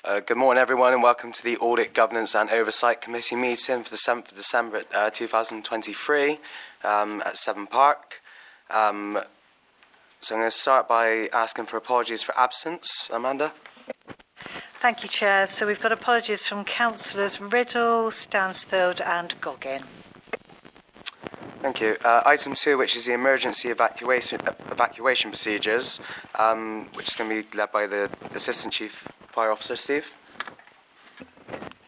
Good morning, everyone, and welcome to the Audit, Governance and Oversight Committee meeting for the 7th of December 2023 at Severn Park. So I'm going to start by asking for apologies for absence. Amanda? Thank you, Chair. So we've got apologies from Councillors Riddle, Stansfield and Goggin. Thank you. Item 2, which is the emergency evacuation procedures, which is going to be led by the Assistant Chief Fire Officer, Steve.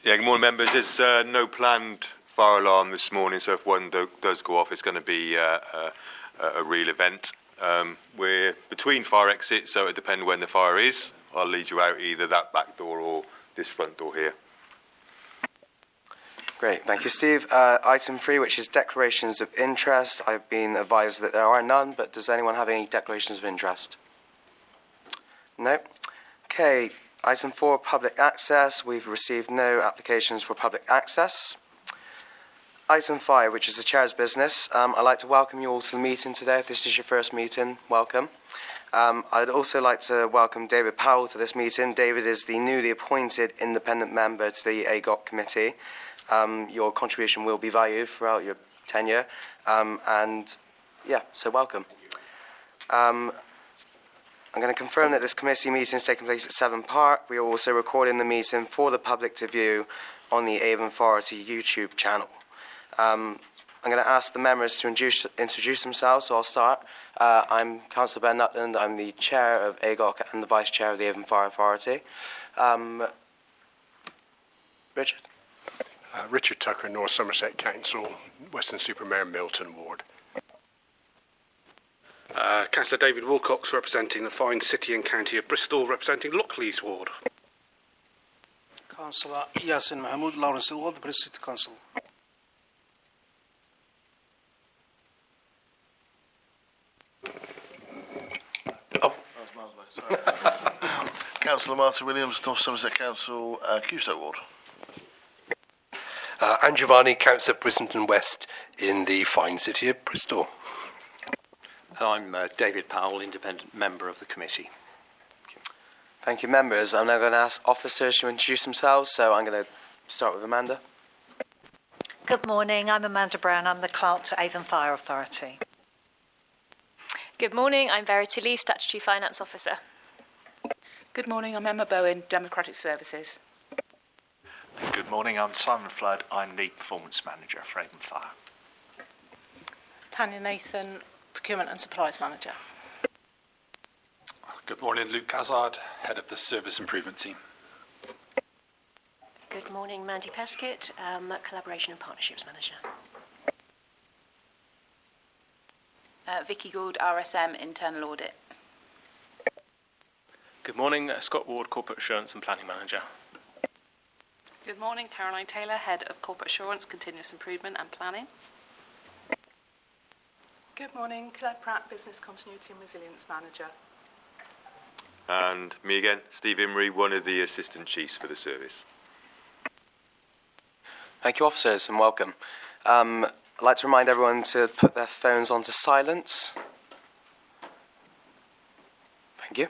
Yeah, good morning, members. There's no planned fire alarm this morning, so if one does go off, it's going to be a real event. We're between fire exits, so it depends when the fire is. I'll lead you out either that back door or this front door here. Great, thank you, Steve. Item 3, which is declarations of interest. I've been advised that there are none, but does anyone have any declarations of interest? No? Okay, item 4, public access. We've received no applications for public access. Item 5, which is the Chair's business. I'd like to welcome you all to the meeting today. If this is your first meeting, welcome. I'd also like to welcome David Powell to this meeting. David is the newly appointed independent member to the AGOT committee. Your contribution will be valued throughout your tenure, so welcome. I'm going to confirm that this committee meeting is taking place at Severn Park. We are also recording the meeting for the public to view on the Avon Authority YouTube channel. I'm going to ask the members to introduce themselves, so I'll start. I'm Councillor Ben Nutland. I'm the Chair of AGOC and the Vice Chair of the Avon Fire Authority. Richard? Richard Tucker, North Somerset Council, Weston-super-Mare, Milton Ward. Councillor David Wilcox, representing the fine City and County of Bristol, representing Lockleys Ward. Councillor Yasin Mahmood, Lawrence Ward, Bristol City Council. Councillor Martin Williams, North Somerset Council, Custoe Ward. And Giovanni, Councillor Brissenden West in the fine City of Bristol. I'm David Powell, independent member of the committee. Thank you, members. I'm now going to ask officers to introduce themselves, so I'm going to start with Amanda. Good morning, I'm Amanda Brown. I'm the clerk to Avon Fire Authority. Good morning, I'm Verity Lee, Statutory Finance Officer. Good morning, I'm Emma Bowen, Democratic Services. Good morning, I'm Simon Flood. I'm the Performance Manager for Avon Fire. Tanya Nathan, Procurement and Supplies Manager. Good morning, Luke Hazard, Head of the Service Improvement Team. Good morning, Mandy Peskett, Collaboration and Partnerships Manager. Vicky Gould, RSM, Internal Audit. Good morning, Scott Ward, Corporate Assurance and Planning Manager. Good morning, Caroline Taylor, Head of Corporate Assurance, Continuous Improvement and Planning. Good morning, Claire Pratt, Business Continuity and Resilience Manager. And me again, Steve Imrie, one of the Assistant Chiefs for the service. Thank you, officers, and welcome. I'd like to remind everyone to put their phones onto silence. Thank you.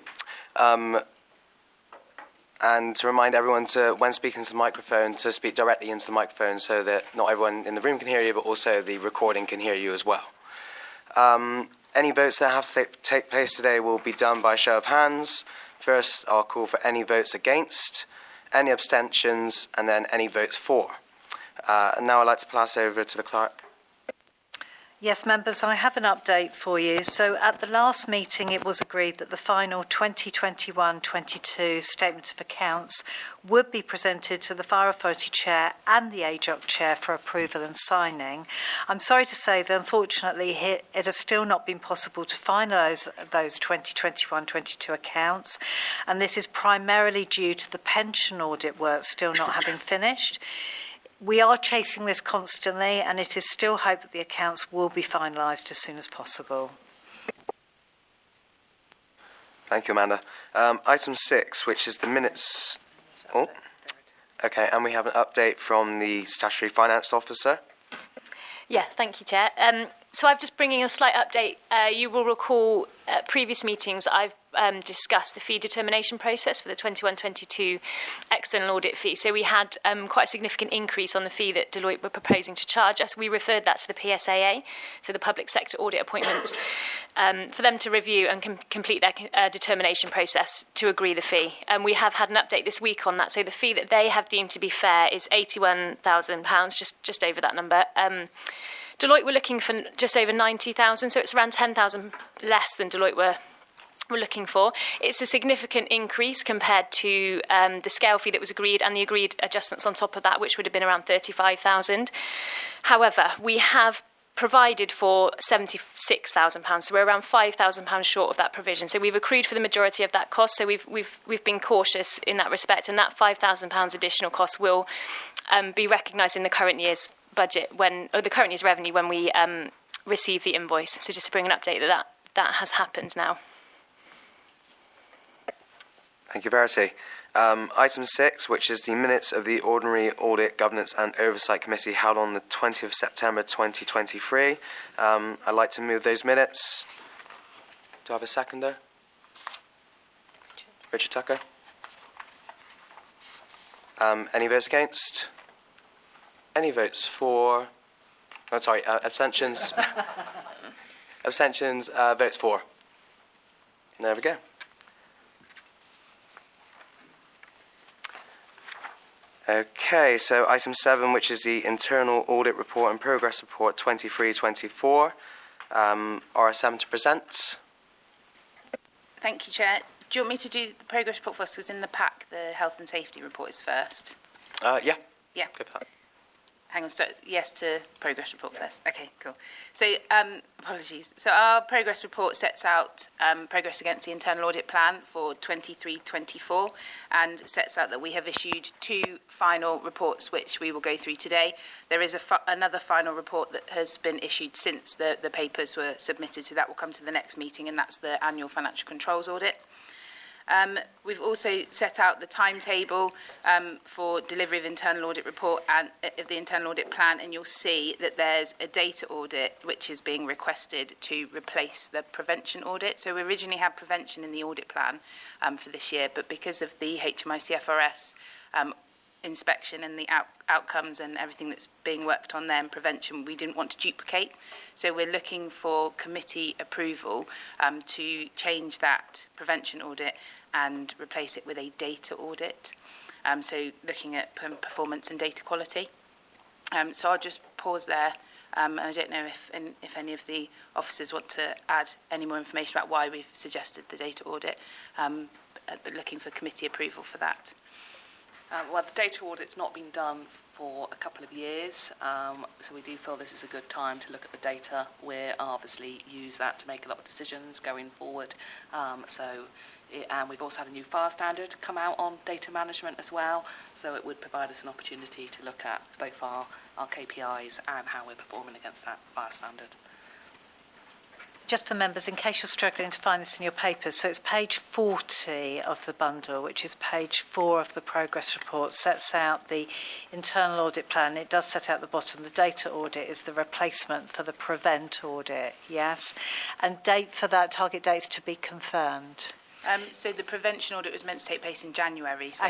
And to remind everyone to, when speaking to the microphone, to speak directly into the microphone so that not everyone in the room can hear you, but also the recording can hear you as well. Any votes that have to take place today will be done by show of hands. First, I'll call for any votes against, any abstentions, and then any votes for. And now I'd like to pass over to the clerk. Yes, members, I have an update for you. So at the last meeting, it was agreed that the final 2021-22 Statement of Accounts would be presented to the Fire Authority Chair and the AGOC Chair for approval and signing. I'm sorry to say that unfortunately it has still not been possible to finalise those 2021-22 accounts, and this is primarily due to the pension audit work still not having finished. We are chasing this constantly, and it is still hoped that the accounts will be finalised as soon as possible. Thank you, Amanda. Item 6, which is the minutes. Oh, okay, and we have an update from the Statutory Finance Officer. Yeah, thank you, Chair. So I'm just bringing a slight update. You will recall at previous meetings I've discussed the fee determination process for the 21-22 external audit fee. So we had quite a significant increase on the fee that Deloitte were proposing to charge us. We referred that to the PSAA, so the Public Sector Audit Appointments, for them to review and complete their determination process to agree the fee. And we have had an update this week on that. So the fee that they have deemed to be fair is £81,000, just over that number. Deloitte were looking for just over 90,000, so it's around 10,000 less than Deloitte were looking for. It's a significant increase compared to the scale fee that was agreed and the agreed adjustments on top of that, which would have been around 35,000. However, we have provided for £76,000, so we're around £5,000 short of that provision. So we've accrued for the majority of that cost. So we've been cautious in that respect, and that £5,000 additional cost will be recognised in the current year's budget the current year's revenue when we receive the invoice. So just to bring an update that has happened now. Thank you, Verity. Item 6, which is the minutes of the Ordinary Audit, Governance and Oversight Committee held on the 20th of September 2023. I'd like to move those minutes. Do I have a seconder? Richard Tucker. Any votes against? Any votes for? Oh, sorry, abstentions. Abstentions, votes for. There we go. Okay, so item 7, which is the Internal Audit Report and Progress Report 23-24. RSM to present. Thank you, Chair. Do you want me to do the progress report first? Because in the pack, the health and safety report is first. Yeah. Yeah. Go for that. Hang on, so yes to progress report first. Okay, cool. So, apologies. So our progress report sets out progress against the internal audit plan for 23-24 and sets out that we have issued 2 final reports, which we will go through today. There is another final report that has been issued since the papers were submitted, so that will come to the next meeting, and that's the annual financial controls audit. We've also set out the timetable for delivery of internal audit report and of the internal audit plan, and you'll see that there's a data audit which is being requested to replace the prevention audit. So we originally had prevention in the audit plan for this year, but because of the HMICFRS inspection and the outcomes and everything that's being worked on there in prevention, we didn't want to duplicate. So we're looking for committee approval to change that prevention audit and replace it with a data audit. So looking at performance and data quality. So I'll just pause there. And I don't know if any of the officers want to add any more information about why we've suggested the data audit, but looking for committee approval for that. Well, the data audit's not been done for a couple of years, so we do feel this is a good time to look at the data. We'll obviously use that to make a lot of decisions going forward. And we've also had a new fire standard come out on data management as well, so it would provide us an opportunity to look at both our KPIs and how we're performing against that fire standard. Just for members, in case you're struggling to find this in your papers, so it's page 40 of the bundle, which is page 4 of the progress report, sets out the internal audit plan. It does set out at the bottom the data audit is the replacement for the prevent audit, yes? And date for that, target dates to be confirmed. So the prevention audit was meant to take place in January, so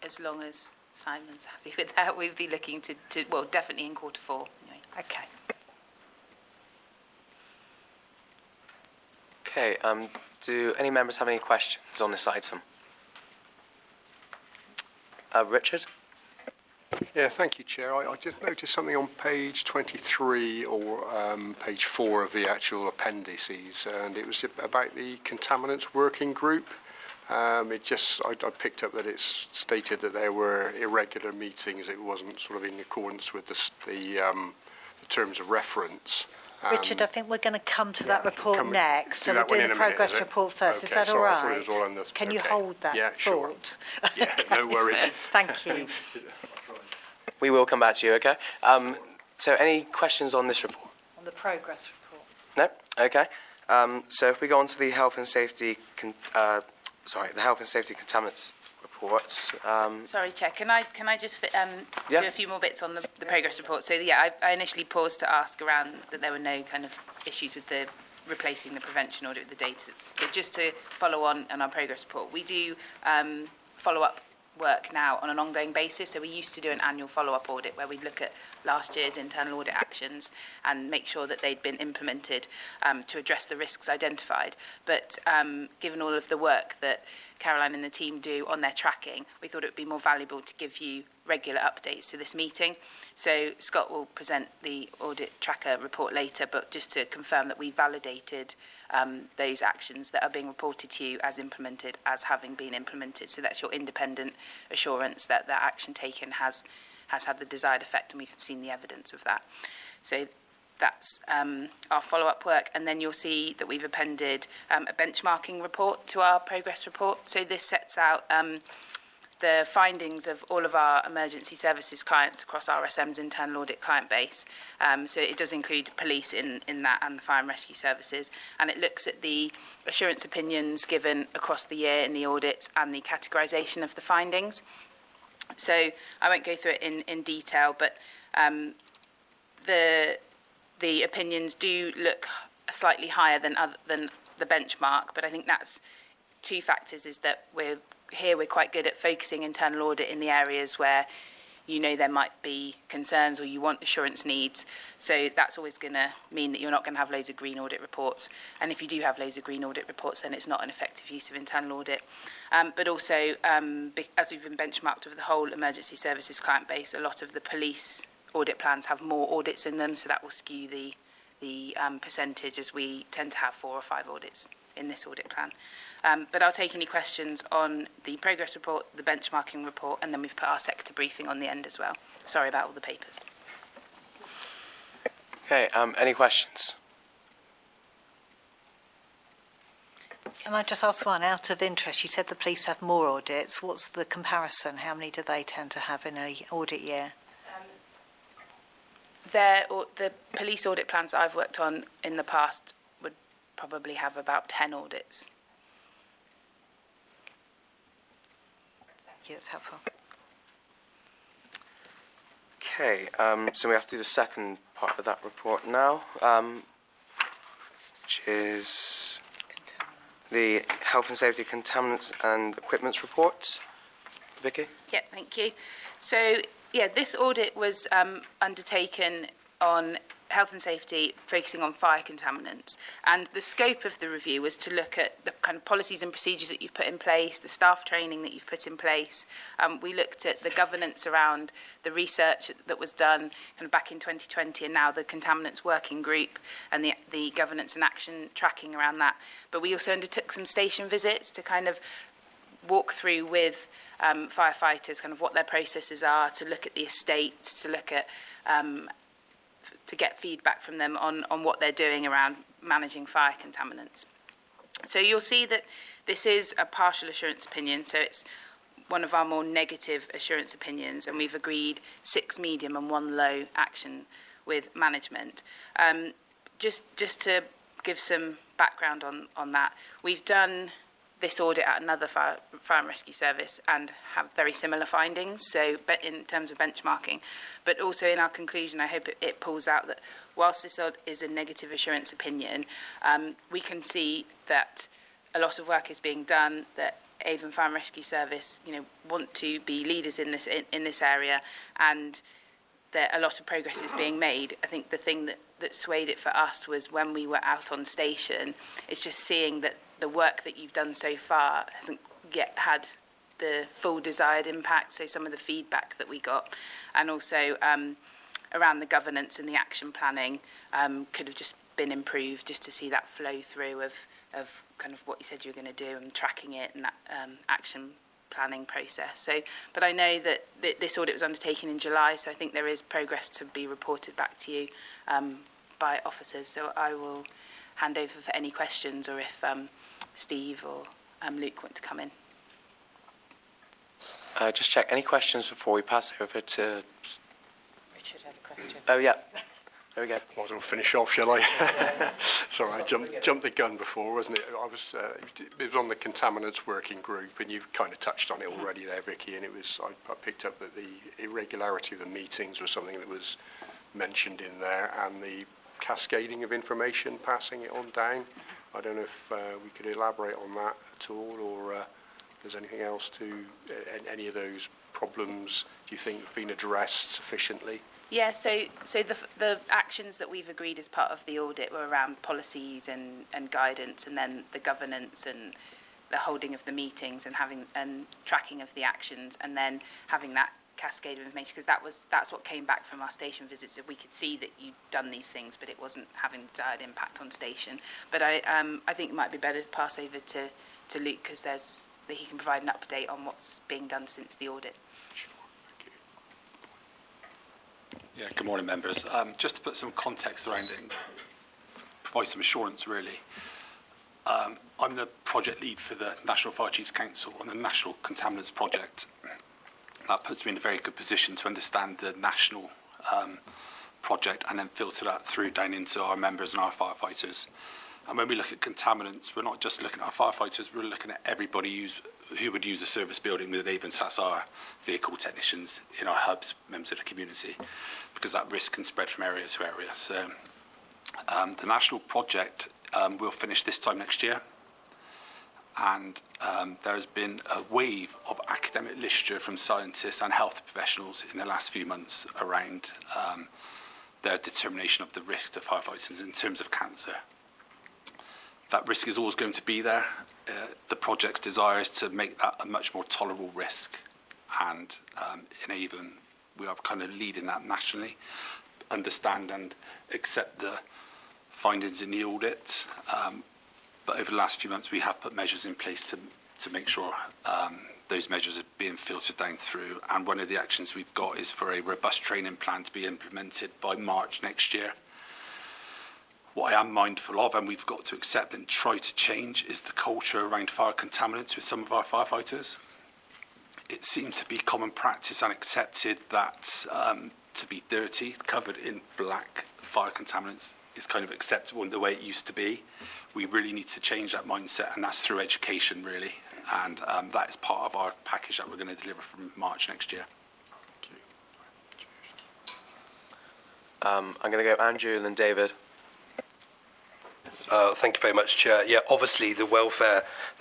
as long as Simon's happy with that, we'd be looking to well, definitely in quarter 4. Anyway. Okay. Okay, do any members have any questions on this item? Richard? Yeah, thank you, Chair. I just noticed something on page 23 or page 4 of the actual appendices, and it was about the contaminants working group. I picked up that it's stated that there were irregular meetings. It wasn't sort of in accordance with the terms of reference. Richard, I think we're going to come to that report next, so we're doing the progress report first. Okay, is that all sorry, right? I thought it was all on this. Can you hold that thought? Sure. Yeah, no worries. Thank you. We will come back to you, okay? So any questions on this report? On the progress report? No? Okay. So if we go on to the health and safety, the health and safety contaminants reports. Sorry, Chair. Can I just do a few more bits on the progress report? So yeah, I initially paused to ask around that there were no kind of issues with the replacing the prevention audit with the data. So just to follow on our progress report, we do follow-up work now on an ongoing basis. So we used to do an annual follow-up audit where we'd look at last year's internal audit actions and make sure that they'd been implemented to address the risks identified. But given all of the work that Caroline and the team do on their tracking, we thought it would be more valuable to give you regular updates to this meeting. So Scott will present the audit tracker report later, but just to confirm that we validated those actions that are being reported to you as implemented, as having been implemented. So that's your independent assurance that that action taken has had the desired effect, and we've seen the evidence of that. So that's our follow-up work, and then you'll see that we've appended a benchmarking report to our progress report. So this sets out the findings of all of our emergency services clients across RSM's internal audit client base. So it does include police in that, and the fire and rescue services, and it looks at the assurance opinions given across the year in the audits and the categorisation of the findings. So I won't go through it in detail, but the opinions do look slightly higher than the benchmark, but I think that's two factors. Is that we're quite good at focusing internal audit in the areas where you know there might be concerns or you want assurance needs. So that's always going to mean that you're not going to have loads of green audit reports. And if you do have loads of green audit reports, then it's not an effective use of internal audit. But also, as we've been benchmarked over the whole emergency services client base, a lot of the police audit plans have more audits in them, so that will skew the percentage, as we tend to have 4 or 5 audits in this audit plan. But I'll take any questions on the progress report, the benchmarking report, and then we've put our sector briefing on the end as well. Sorry about all the papers. Okay, any questions? Can I just ask one out of interest? You said the police have more audits. What's the comparison? How many do they tend to have in an audit year? The police audit plans that I've worked on in the past would probably have about 10 audits. Thank you, that's helpful. Okay, so we have to do the second part of that report now, which is the Health and Safety Contaminants and Equipments report. Vicky? Yeah, thank you. So, yeah, this audit was undertaken on health and safety, focusing on fire contaminants. And the scope of the review was to look at the kind of policies and procedures that you've put in place, the staff training that you've put in place. We looked at the governance around the research that was done kind of back in 2020, and now the contaminants working group and the governance and action tracking around that. But we also undertook some station visits to kind of walk through with firefighters kind of what their processes are, to look at the estates, to look at to get feedback from them on what they're doing around managing fire contaminants. So you'll see that this is a partial assurance opinion, so it's one of our more negative assurance opinions, and we've agreed 6 medium and 1 low action with management. Just to give some background on that, we've done this audit at another fire and rescue service and have very similar findings, so in terms of benchmarking. But also in our conclusion, I hope it pulls out that whilst this is a negative assurance opinion, we can see that a lot of work is being done, that Avon Fire and Rescue Service, want to be leaders in this area, and that a lot of progress is being made. I think the thing that swayed it for us was when we were out on station, it's just seeing that the work that you've done so far hasn't yet had the full desired impact. So some of the feedback that we got, and also around the governance and the action planning, could have just been improved, just to see that flow through of kind of what you said you were going to do and tracking it and that action planning process. So, but I know that this audit was undertaken in July, so I think there is progress to be reported back to you by officers. So I will hand over for any questions, or if Steve or Luke want to come in. Just check. Any questions before we pass over to... Richard had a question. Oh, yeah. There we go. Might as well finish off, shall I? Sorry, I jumped the gun before, wasn't it? It was on the contaminants working group, and you've kind of touched on it already there, Vicky, and it was, I picked up that the irregularity of the meetings was something that was mentioned in there, and the cascading of information, passing it on down. I don't know if we could elaborate on that at all, or there's anything else to any of those problems do you think have been addressed sufficiently? Yeah, so the actions that we've agreed as part of the audit were around policies and guidance, and then the governance and the holding of the meetings and having and tracking of the actions, and then having that cascade of information, because that's what came back from our station visits. That we could see that you'd done these things, but it wasn't having desired impact on station. But I think it might be better to pass over to Luke, because he can provide an update on what's being done since the audit. Yeah, good morning, members. Just to put some context around it, and provide some assurance, really. I'm the project lead for the National Fire Chiefs Council on the National Contaminants Project. That puts me in a very good position to understand the national project and then filter that through down into our members and our firefighters. And when we look at contaminants, we're not just looking at our firefighters, we're looking at everybody who would use a service building with Avon. So that's our vehicle technicians in our hubs, members of the community, because that risk can spread from area to area. So the national project will finish this time next year. And there has been a wave of academic literature from scientists and health professionals in the last few months around their determination of the risk to firefighters in terms of cancer. That risk is always going to be there. The project's desire is to make that a much more tolerable risk, and in Avon we are kind of leading that nationally, understand and accept the findings in the audit, but over the last few months we have put measures in place to make sure those measures are being filtered down through, and one of the actions we've got is for a robust training plan to be implemented by March next year. What I am mindful of, and we've got to accept and try to change, is the culture around fire contaminants with some of our firefighters. It seems to be common practice and accepted that to be dirty, covered in black fire contaminants, is kind of acceptable in the way it used to be. We really need to change that mindset, and that's through education, really. And that is part of our package that we're going to deliver from March next year. I'm going to go Andrew and then David. Thank you very much, Chair. Yeah, obviously the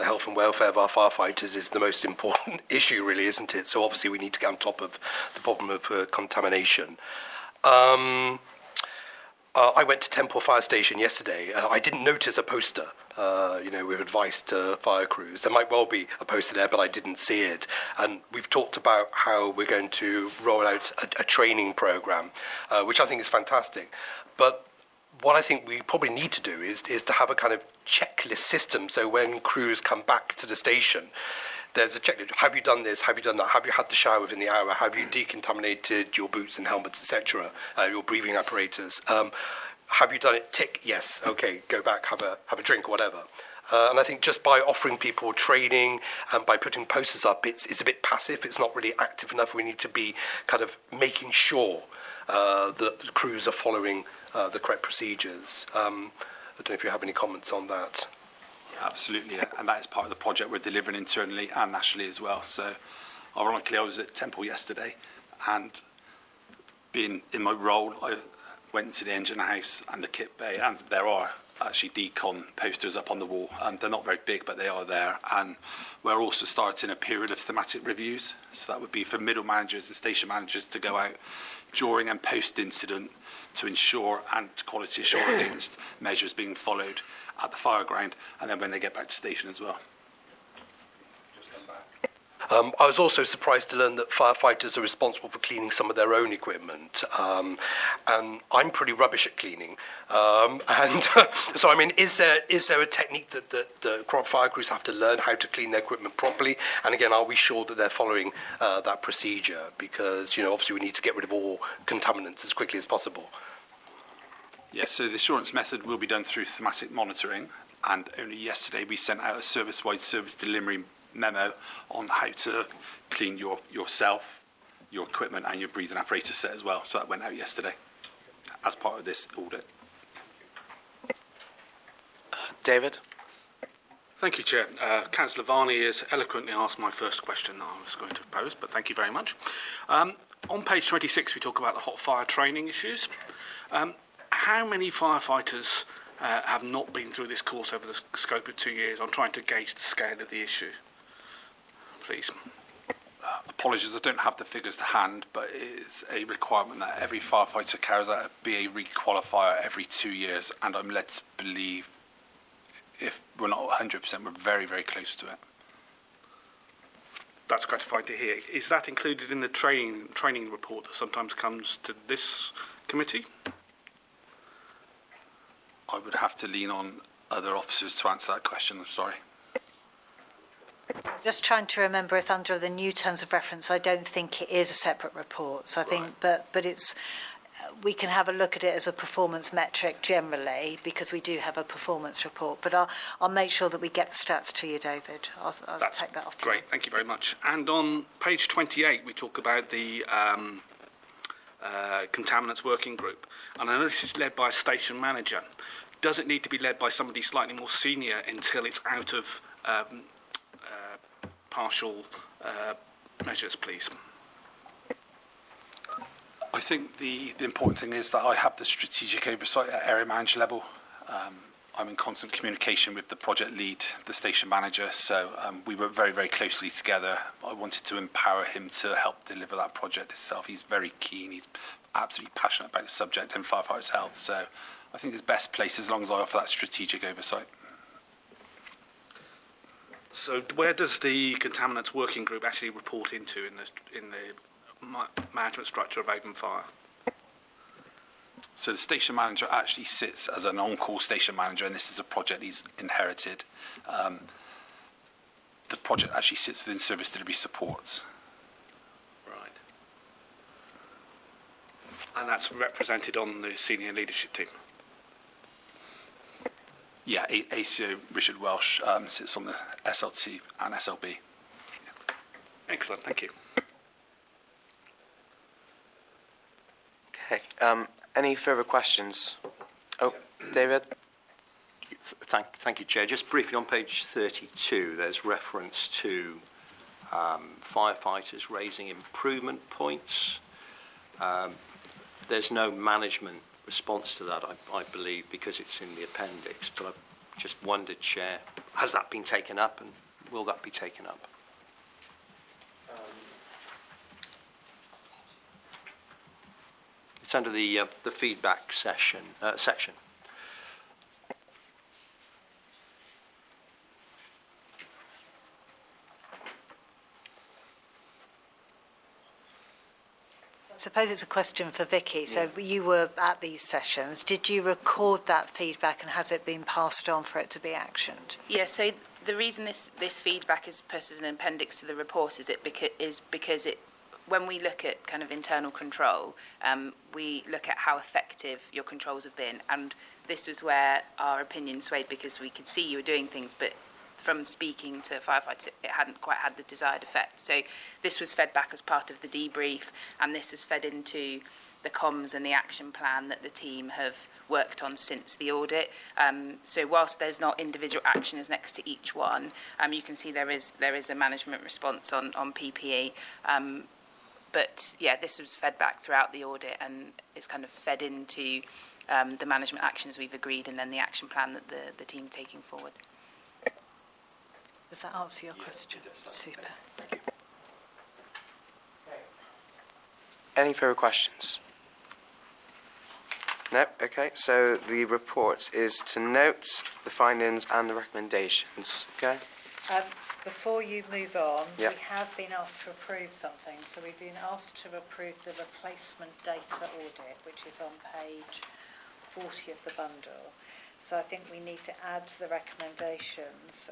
health and welfare of our firefighters is the most important issue, really, isn't it? So obviously we need to get on top of the problem of contamination. I went to Temple Fire Station yesterday. I didn't notice a poster, with advice to fire crews. There might well be a poster there, but I didn't see it. And we've talked about how we're going to roll out a training programme, which I think is fantastic. But what I think we probably need to do is to have a kind of checklist system. So when crews come back to the station, there's a checklist. Have you done this? Have you done that? Have you had the shower within the hour? Have you decontaminated your boots and helmets, etc., your breathing apparatus? Have you done it? Tick, yes. Okay, go back, have a drink or whatever. And I think just by offering people training and by putting posters up, it's a bit passive. It's not really active enough. We need to be kind of making sure that the crews are following the correct procedures. I don't know if you have any comments on that. Absolutely, yeah. And that is part of the project we're delivering internally and nationally as well. So, ironically, I was at Temple yesterday, and being in my role, I went to the engine house and the kit bay, and there are actually decon posters up on the wall. They're not very big, but they are there. And we're also starting a period of thematic reviews. So that would be for middle managers and station managers to go out during and post-incident to ensure and quality assure against measures being followed at the fire ground, and then when they get back to station as well. I was also surprised to learn that firefighters are responsible for cleaning some of their own equipment, and I'm pretty rubbish at cleaning. So, I mean, is there a technique that the fire crews have to learn how to clean their equipment properly? And again, are we sure that they're following that procedure? Because, obviously we need to get rid of all contaminants as quickly as possible. Yes, so the assurance method will be done through thematic monitoring, and only yesterday we sent out a service-wide service delivery memo on how to clean yourself, your equipment and your breathing apparatus set as well. So that went out yesterday as part of this audit. David? Thank you, Chair. Councillor Varney has eloquently asked my first question that I was going to pose, but thank you very much. On page 26, we talk about the hot fire training issues. how many firefighters have not been through this course over the scope of 2 years? I'm trying to gauge the scale of the issue. Please. Apologies, I don't have the figures to hand, but it is a requirement that every firefighter carries out a BA requalifier every 2 years, and I'm led to believe, if we're not 100%, we're very, very close to it. That's gratifying to hear. Is that included in the training report that sometimes comes to this committee? I would have to lean on other officers to answer that question, I'm sorry. Just trying to remember if under the new terms of reference, I don't think it is a separate report. So I think, but it's, we can have a look at it as a performance metric generally, because we do have a performance report. But I'll make sure that we get the stats to you, David. I'll take that off. Great, thank you very much. And on page 28, we talk about the contaminants working group. And I notice it's led by a station manager. Does it need to be led by somebody slightly more senior until it's out of partial measures, please? I think the important thing is that I have the strategic oversight at area manager level. I'm in constant communication with the project lead, the station manager, so we work very, very closely together. I wanted to empower him to help deliver that project itself. He's very keen, he's absolutely passionate about the subject and firefighters' health, so I think it's best placed as long as I offer that strategic oversight. So where does the contaminants working group actually report into in the management structure of Avon Fire? So the station manager actually sits as an on-call station manager, and this is a project he's inherited. The project actually sits within service delivery support. Right. And that's represented on the senior leadership team? Yeah, ACO Richard Welsh sits on the SLT and SLB. Yeah. Excellent, thank you. Okay. Any further questions? Oh, David? Thank you, Chair. Just briefly on page 32, there's reference to firefighters raising improvement points. There's no management response to that, I believe, because it's in the appendix, but I just wondered, Chair, has that been taken up and will that be taken up? It's under the feedback section. I suppose it's a question for Vicky. So you were at these sessions. Did you record that feedback, and has it been passed on for it to be actioned? Yeah, so the reason this feedback is put as an appendix to the report is because when we look at kind of internal control, we look at how effective your controls have been, and this was where our opinion swayed, because we could see you were doing things, but from speaking to firefighters, it hadn't quite had the desired effect. So this was fed back as part of the debrief, and this has fed into the comms and the action plan that the team have worked on since the audit. So whilst there's not individual actions next to each one, you can see there is a management response on PPE. But yeah, this was fed back throughout the audit, and it's kind of fed into the management actions we've agreed, and then the action plan that the team's taking forward. Does that answer your question? Super. Thank you. Any further questions? No? Okay, so the report is to note the findings and the recommendations. Okay? Before you move on, Yep. we have been asked to approve something. So we've been asked to approve the replacement data audit, which is on page 40 of the bundle. So I think we need to add to the recommendations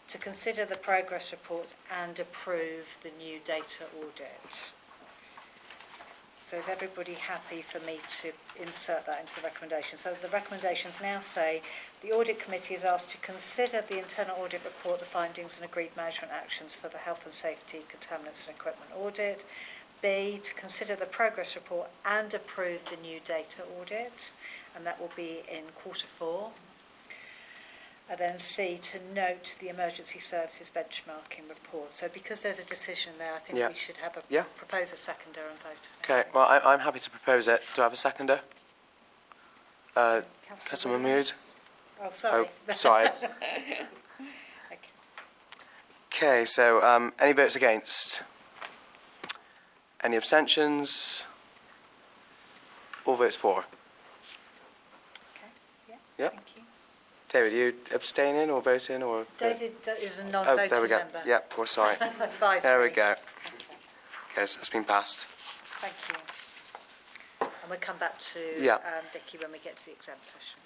to consider the progress report and approve the new data audit. So is everybody happy for me to insert that into the recommendations? So the recommendations now say the audit committee is asked to consider the internal audit report, the findings and agreed management actions for the health and safety, contaminants and equipment audit. B, to consider the progress report and approve the new data audit, and that will be in Q4. And then C, to note the emergency services benchmarking report. So because there's a decision there, I think we should have propose a seconder and vote. Okay, well, I'm happy to propose it. Do I have a seconder? Councillor Mahmood? Oh, sorry. Oh, sorry. Okay, so any votes against? Any abstentions? All votes for? Okay, yeah, Yep. thank you. David, you abstaining or voting or? David is a Oh, non-voting there we go. member. Yep, of course, sorry. Advisory. There we go. Okay, so it's been passed. Thank you. And we'll come back to Yeah. Vicky when we get to the exam session.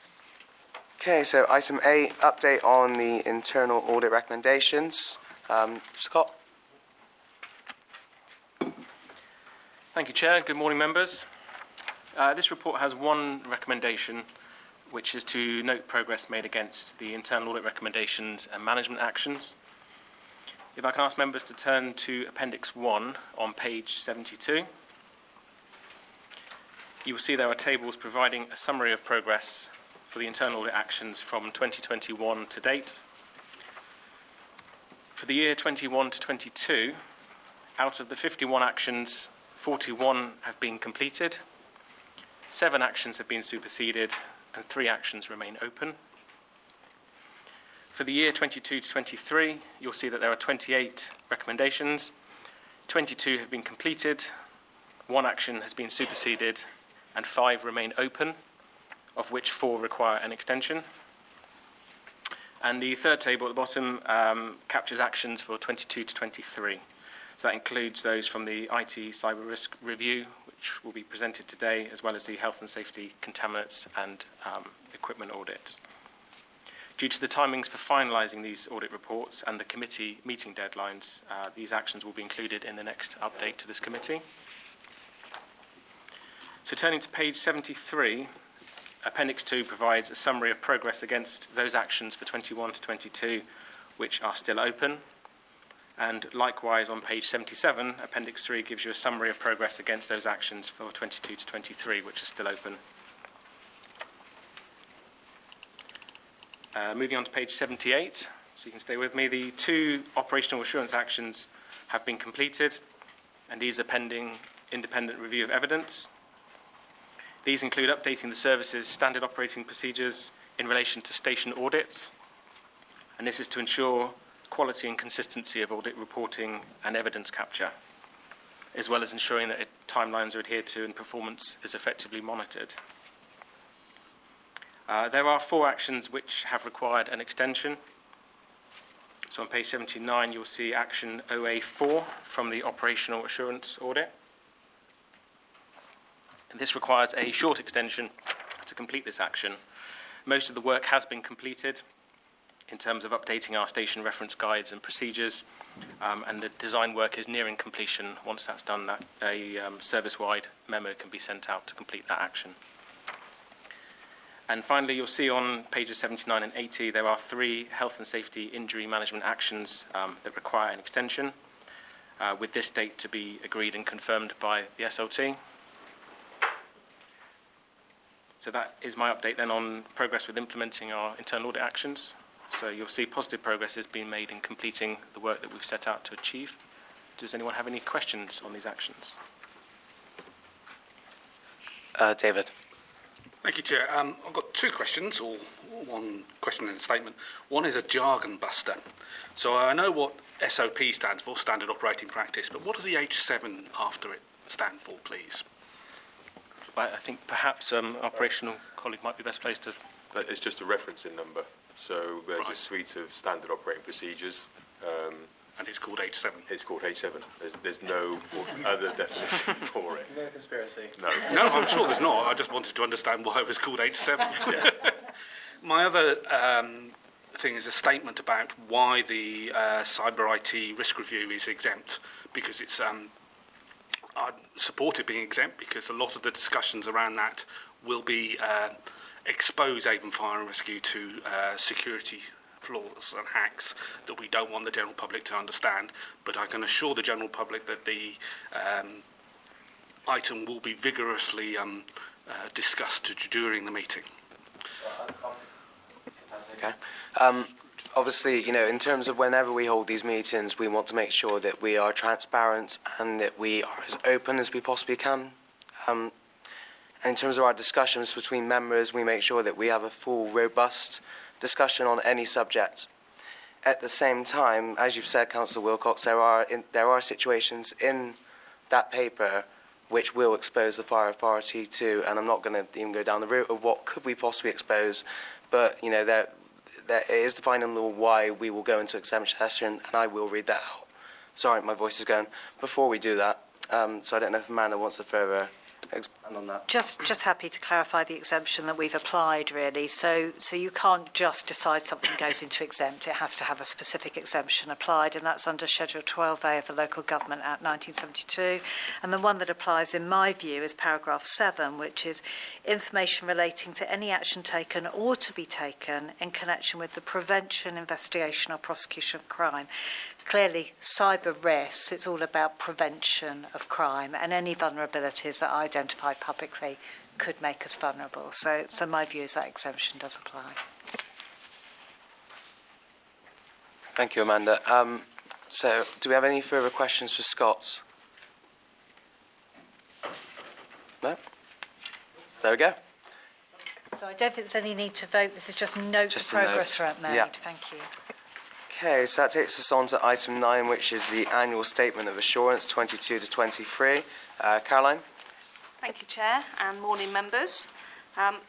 Okay, so item 8, update on the internal audit recommendations. Scott? Thank you, Chair. Good morning, members. This report has one recommendation, which is to note progress made against the internal audit recommendations and management actions. If I can ask members to turn to Appendix 1 on page 72. You will see there are tables providing a summary of progress for the internal audit actions from 2021 to date. For the year 21 to 22, out of the 51 actions, 41 have been completed, 7 actions have been superseded, and 3 actions remain open. For the year 22 to 23, you'll see that there are 28 recommendations, 22 have been completed, 1 action has been superseded, and 5 remain open, of which 4 require an extension. And the third table at the bottom captures actions for 22 to 23. So that includes those from the IT cyber risk review, which will be presented today, as well as the health and safety, contaminants and equipment audit. Due to the timings for finalising these audit reports and the committee meeting deadlines, these actions will be included in the next update to this committee. So turning to page 73, Appendix 2 provides a summary of progress against those actions for 21 to 22 which are still open. And likewise on page 77, Appendix 3 gives you a summary of progress against those actions for 22 to 23 which are still open. Moving on to page 78, so you can stay with me, the 2 operational assurance actions have been completed, and these are pending independent review of evidence. These include updating the service's standard operating procedures in relation to station audits, and this is to ensure quality and consistency of audit reporting and evidence capture, as well as ensuring that timelines are adhered to and performance is effectively monitored. There are 4 actions which have required an extension. So on page 79, you'll see action OA4 from the operational assurance audit. And this requires a short extension to complete this action. Most of the work has been completed in terms of updating our station reference guides and procedures, and the design work is nearing completion. Once that's done, a service-wide memo can be sent out to complete that action. And finally, you'll see on pages 79 and 80, there are 3 health and safety injury management actions that require an extension, with this date to be agreed and confirmed by the SLT. So that is my update then on progress with implementing our internal audit actions. So you'll see positive progress has been made in completing the work that we've set out to achieve. Does anyone have any questions on these actions? David. Thank you, Chair. I've got 2 questions, or 1 question and a statement. One is a jargon buster. So I know what SOP stands for, Standard Operating Practice, but what does the H7 after it stand for, please? I think perhaps operational colleague might be best placed to... It's just a referencing number. So there's a suite of standard operating procedures. And it's called H7? It's called H7. There's no other definition for it. No conspiracy. No. No, I'm sure there's not. I just wanted to understand why it was called H7. Yeah. My other thing is a statement about why the cyber IT risk review is exempt, because it's... I support it being exempt because a lot of the discussions around that will be expose Avon Fire and Rescue to security flaws and hacks that we don't want the general public to understand. But I can assure the general public that the item will be vigorously discussed during the meeting. Okay. Obviously, you know, in terms of whenever we hold these meetings, we want to make sure that we are transparent and that we are as open as we possibly can. And in terms of our discussions between members, we make sure that we have a full, robust discussion on any subject. At the same time, as you've said, Councillor Wilcox, there are situations in that paper which will expose the fire authority to, and I'm not going to even go down the route of what could we possibly expose, but you know there is defined in law why we will go into exemption session, and I will read that out. Sorry, my voice is going. Before we do that, so I don't know if Amanda wants to further expand on that. Just happy to clarify the exemption that we've applied, really. So you can't just decide something goes into exempt. It has to have a specific exemption applied, and that's under Schedule 12A of the Local Government Act 1972. And the one that applies, in my view, is paragraph 7, which is information relating to any action taken or to be taken in connection with the prevention, investigation or prosecution of crime. Clearly, cyber risks, it's all about prevention of crime, and any vulnerabilities that are identified publicly could make us vulnerable. So my view is that exemption does apply. Thank you, Amanda. So do we have any further questions for Scott? No? There we go. So I don't think there's any need to vote. This is just note the progress made. Yeah. Thank you. Okay, so that takes us on to item 9, which is the annual statement of assurance 22 to 23. Caroline? Thank you, Chair, and morning members.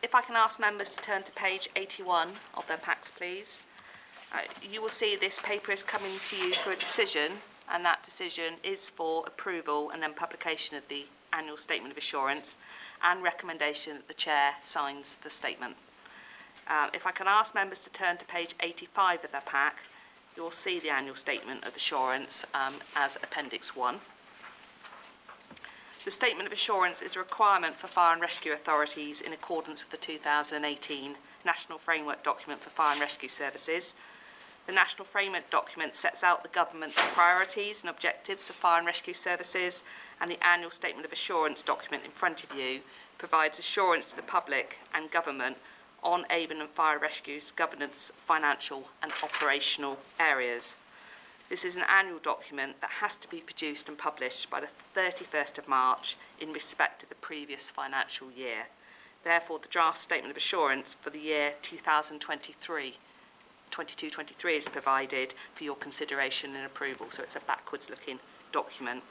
If I can ask members to turn to page 81 of their packs, please. You will see this paper is coming to you for a decision, and that decision is for approval and then publication of the annual statement of assurance and recommendation that the Chair signs the statement. If I can ask members to turn to page 85 of their pack, you'll see the annual statement of assurance as Appendix 1. The statement of assurance is a requirement for fire and rescue authorities in accordance with the 2018 National Framework Document for Fire and Rescue Services. The National Framework Document sets out the government's priorities and objectives for fire and rescue services, and the annual statement of assurance document in front of you provides assurance to the public and government on Avon and Fire Rescue's governance, financial and operational areas. This is an annual document that has to be produced and published by the 31st of March in respect of the previous financial year. Therefore, the draft statement of assurance for the year 2022-23 is provided for your consideration and approval, so it's a backwards-looking document.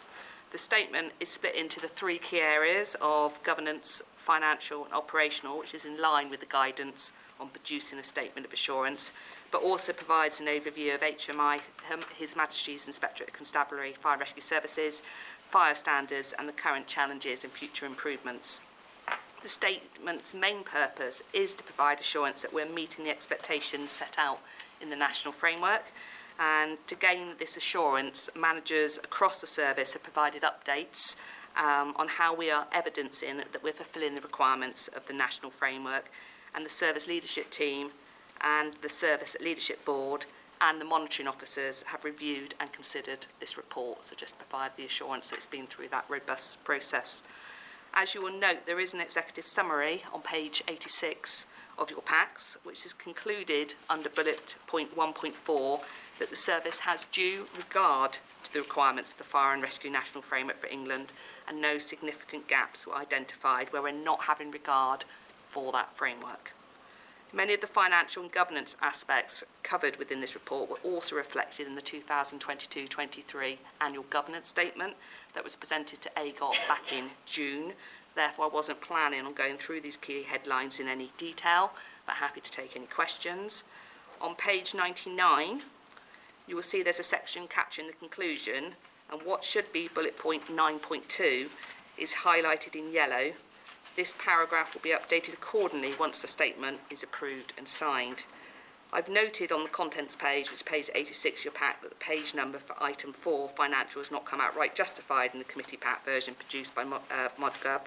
The statement is split into the 3 key areas of governance, financial and operational, which is in line with the guidance on producing a statement of assurance, but also provides an overview of HMI, His Majesty's Inspectorate of Constabulary Fire Rescue Services, fire standards and the current challenges and future improvements. The statement's main purpose is to provide assurance that we're meeting the expectations set out in the national framework, and to gain this assurance, managers across the service have provided updates on how we are evidencing that we're fulfilling the requirements of the national framework, and the service leadership team and the service leadership board and the monitoring officers have reviewed and considered this report, so just provide the assurance that it's been through that robust process. As you will note, there is an executive summary on page 86 of your packs, which is concluded under bullet point 1.4 that the service has due regard to the requirements of the Fire and Rescue National Framework for England, and no significant gaps were identified where we're not having regard for that framework. Many of the financial and governance aspects covered within this report were also reflected in the 2022-23 annual governance statement that was presented to AGOT back in June. Therefore, I wasn't planning on going through these key headlines in any detail, but happy to take any questions. On page 99, you will see there's a section capturing the conclusion, and what should be bullet point 9.2 is highlighted in yellow. This paragraph will be updated accordingly once the statement is approved and signed. I've noted on the contents page, which is page 86 of your pack, that the page number for item 4, financial, has not come out right justified in the committee pack version produced by ModGov.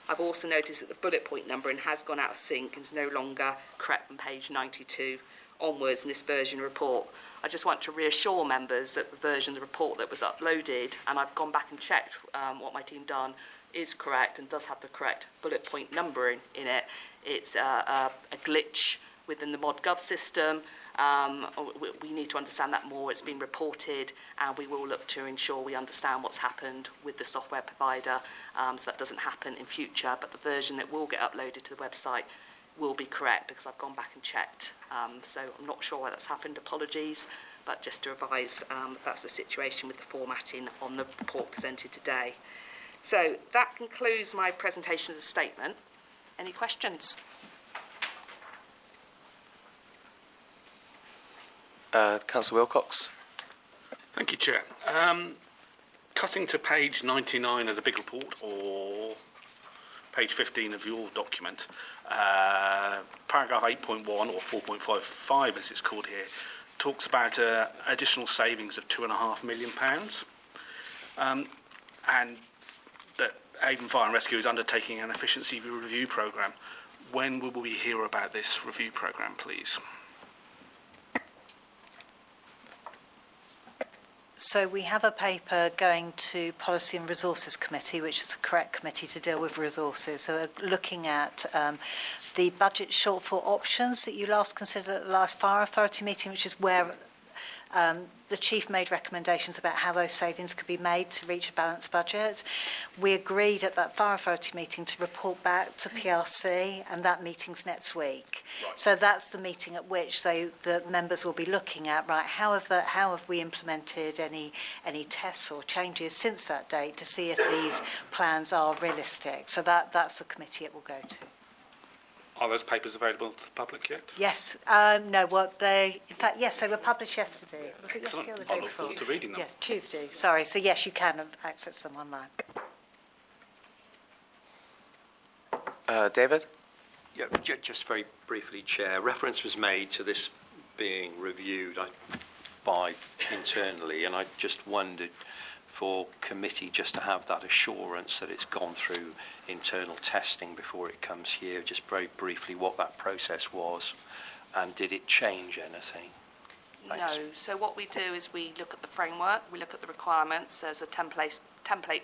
I've also noticed that the bullet point numbering has gone out of sync and is no longer correct from page 92 onwards in this version report. I just want to reassure members that the version of the report that was uploaded, and I've gone back and checked what my team done, is correct and does have the correct bullet point numbering in it. It's a glitch within the ModGov system, We need to understand that more. It's been reported, and we will look to ensure we understand what's happened with the software provider, so that doesn't happen in future. But the version that will get uploaded to the website will be correct, because I've gone back and checked. So I'm not sure why that's happened. Apologies. But just to revise, that's the situation with the formatting on the report presented today. So that concludes my presentation of the statement. Any questions? Councillor Wilcox. Thank you, Chair. Cutting to page 99 of the big report, or page 15 of your document, paragraph 8.1 or 4.55 as it's called here, talks about additional savings of £2.5 million, and that Avon Fire and Rescue is undertaking an efficiency review programme. When will we hear about this review programme, please? So we have a paper going to Policy and Resources Committee, which is the correct committee to deal with resources. So we're looking at the budget shortfall options that you last considered at the last Fire Authority meeting, which is where the Chief made recommendations about how those savings could be made to reach a balanced budget. We agreed at that Fire Authority meeting to report back to PRC, and that meeting's next week. Right. So that's the meeting at which the members will be looking at, right, how have we implemented any tests or changes since that date to see if these plans are realistic. So that's the committee it will go to. Are those papers available to the public yet? Yes. No, in fact, yes, they were published yesterday. Was it yesterday or the day I look before? forward to reading them. Yes, Tuesday. Sorry. So, yes, you can access them online. David? Yeah, just very briefly, Chair. Reference was made to this being reviewed by internally, and I just wondered for committee just to have that assurance that it's gone through internal testing before it comes here, just very briefly what that process was, and did it change anything? Thanks. No. So what we do is we look at the framework, we look at the requirements. There's a template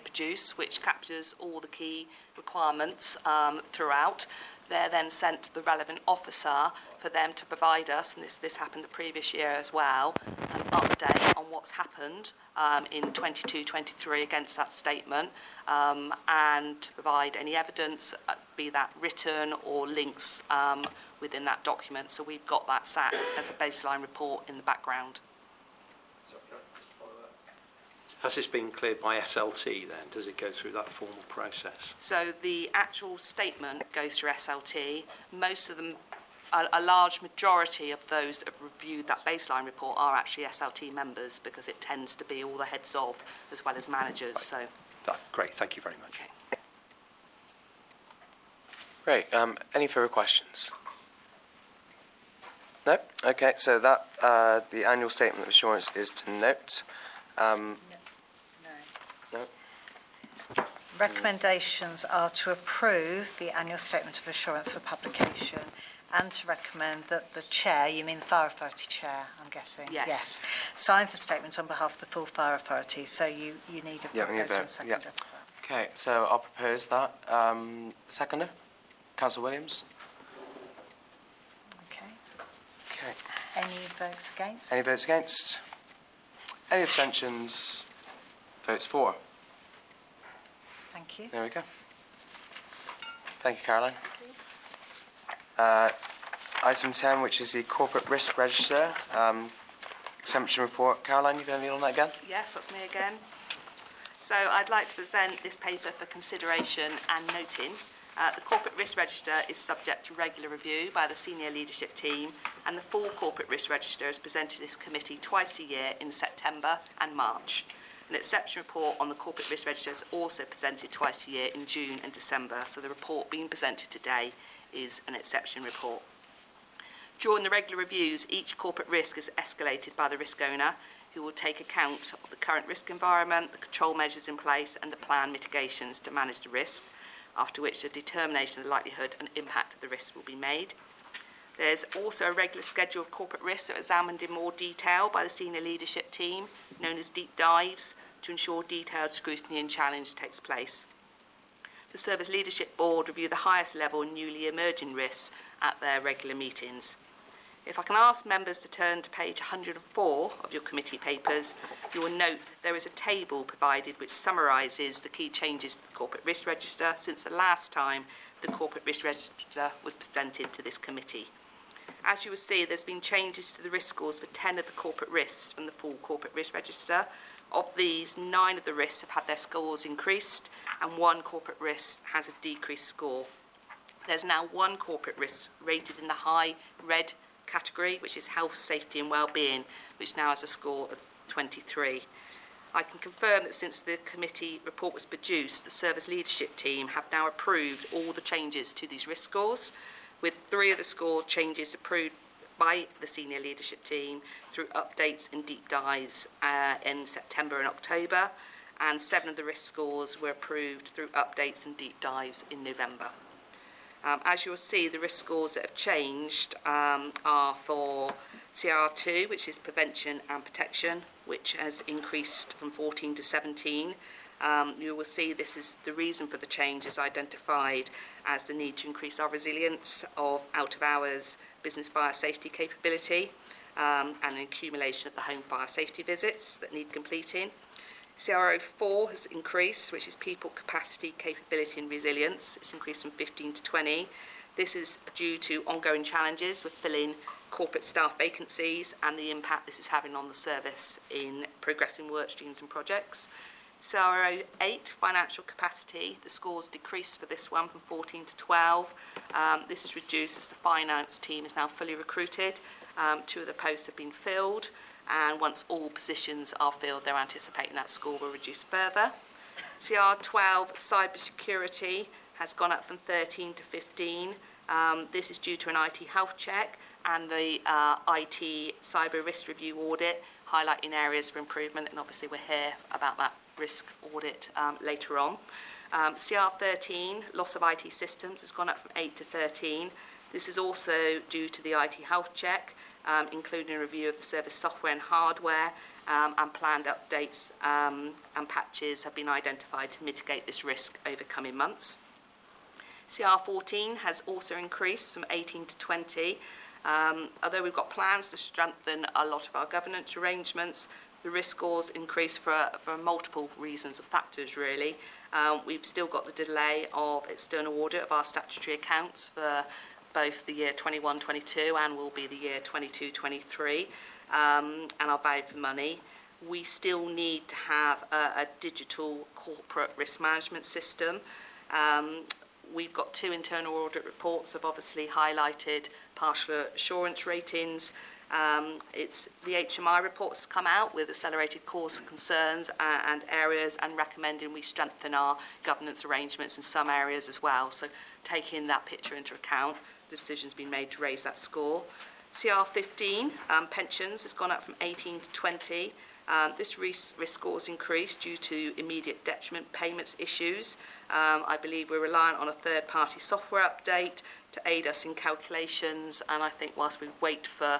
produced which captures all the key requirements throughout. They're then sent to the relevant officer for them to provide us, and this happened the previous year as well, an update on what's happened in 22-23 against that statement, and to provide any evidence, be that written or links within that document. So we've got that sat as a baseline report in the background. Has this been cleared by SLT then? Does it go through that formal process? So the actual statement goes through SLT. Most of them, a large majority of those that have reviewed that baseline report are actually SLT members, because it tends to be all the heads of as well as managers. Right. So that's great. Thank you very much. Okay. Great. Any further questions? No? Okay, so that the annual statement of assurance is to note. No. Recommendations are to approve the annual statement of assurance for publication and to recommend that the chair, you mean the Fire Authority chair, I'm guessing? Yes. Signs the statement on behalf of the full Fire Authority, so you need a proposer and seconder. Yeah. Okay, so I'll propose that. Seconder? Councillor Williams? Okay. Any votes against? Any votes against? Any abstentions? Votes for. Thank you. There we go. Thank you, Caroline. Item 10, which is the Corporate Risk Register, exemption report. Caroline, you going to lead on that again? Yes, that's me again. So I'd like to present this paper for consideration and noting. The Corporate Risk Register is subject to regular review by the senior leadership team, and the full Corporate Risk Register is presented to this committee twice a year in September and March. An exception report on the Corporate Risk Register is also presented twice a year in June and December, so the report being presented today is an exception report. During the regular reviews, each corporate risk is escalated by the risk owner, who will take account of the current risk environment, the control measures in place, and the planned mitigations to manage the risk, after which the determination of the likelihood and impact of the risk will be made. There's also a regular schedule of corporate risks that are examined in more detail by the senior leadership team, known as deep dives, to ensure detailed scrutiny and challenge takes place. The Service Leadership Board review the highest level newly emerging risks at their regular meetings. If I can ask members to turn to page 104 of your committee papers, you will note there is a table provided which summarises the key changes to the Corporate Risk Register since the last time the Corporate Risk Register was presented to this committee. As you will see, there's been changes to the risk scores for 10 of the corporate risks from the full Corporate Risk Register. Of these, 9 of the risks have had their scores increased and 1 corporate risk has a decreased score. There's now 1 corporate risk rated in the high red category, which is health, safety and well-being, which now has a score of 23. I can confirm that since the committee report was produced, the service leadership team have now approved all the changes to these risk scores, with 3 of the score changes approved by the senior leadership team through updates and deep dives in September and October, and 7 of the risk scores were approved through updates and deep dives in November. As you'll see, the risk scores that have changed are for CR2, which is prevention and protection, which has increased from 14 to 17. You will see this is the reason for the change is identified as the need to increase our resilience of out-of-hours business fire safety capability and an accumulation of the home fire safety visits that need completing. CRO4 has increased, which is people capacity, capability and resilience. It's increased from 15 to 20. This is due to ongoing challenges with filling corporate staff vacancies and the impact this is having on the service in progressing work streams and projects. CRO8, financial capacity, the scores decreased for this one from 14 to 12. This is reduced as the finance team is now fully recruited. 2 of the posts have been filled, and once all positions are filled, they're anticipating that score will reduce further. CR12, cybersecurity, has gone up from 13 to 15. This is due to an IT health check and the IT cyber risk review audit, highlighting areas for improvement, and obviously we'll hear about that risk audit later on. CR13, loss of IT systems, has gone up from 8 to 13. This is also due to the IT health check, including a review of the service software and hardware, and planned updates and patches have been identified to mitigate this risk over coming months. CR14 has also increased from 18 to 20. Although we've got plans to strengthen a lot of our governance arrangements, the risk scores increase for multiple reasons of factors, really. We've still got the delay of external audit of our statutory accounts for both the year 21-22 and will be the year 22-23, and our value for money. We still need to have a digital corporate risk management system. We've got 2 internal audit reports have obviously highlighted partial assurance ratings. It's the HMI reports come out with accelerated cause concerns and areas, and recommending we strengthen our governance arrangements in some areas as well. So taking that picture into account, the decision's been made to raise that score. CR15, pensions, has gone up from 18 to 20. This risk score has increased due to immediate detriment payments issues. I believe we're reliant on a third-party software update to aid us in calculations, and I think whilst we wait for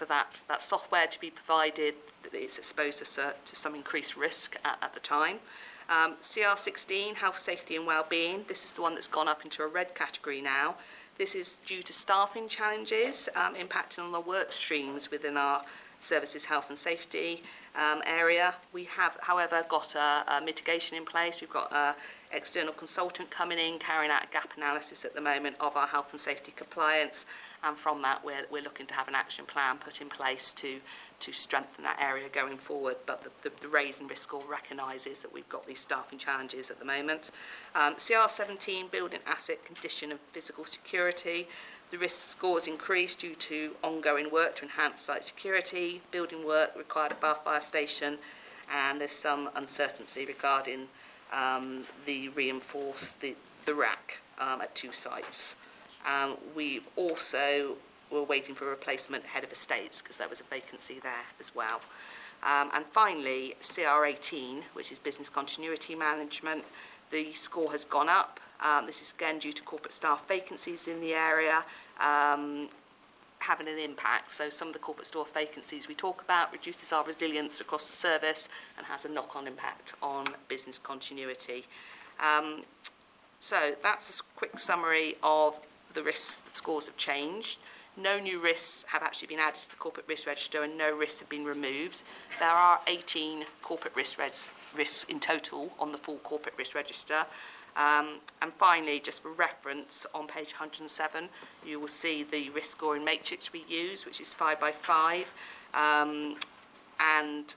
that software to be provided, it's exposed to some increased risk at the time. CR16, health, safety and well-being. This is the one that's gone up into a red category now. This is due to staffing challenges impacting on the work streams within our services health and safety area. We have, however, got a mitigation in place. We've got an external consultant coming in, carrying out a gap analysis at the moment of our health and safety compliance, and from that we're looking to have an action plan put in place to strengthen that area going forward. But the raise in risk score recognises that we've got these staffing challenges at the moment. CR17, building asset condition and physical security. The risk score has increased due to ongoing work to enhance site security, building work required at Bath Fire Station, and there's some uncertainty regarding the rack at 2 sites. We also were waiting for a replacement head of estates because there was a vacancy there as well. And finally, CR18, which is business continuity management, the score has gone up. This is again due to corporate staff vacancies in the area having an impact. So some of the corporate staff vacancies we talk about reduces our resilience across the service and has a knock-on impact on business continuity. So that's a quick summary of the risks that scores have changed. no new risks have actually been added to the corporate risk register and no risks have been removed. There are 18 corporate risks in total on the full corporate risk register. And finally, just for reference, on page 107, you will see the risk scoring matrix we use, which is 5 by 5. And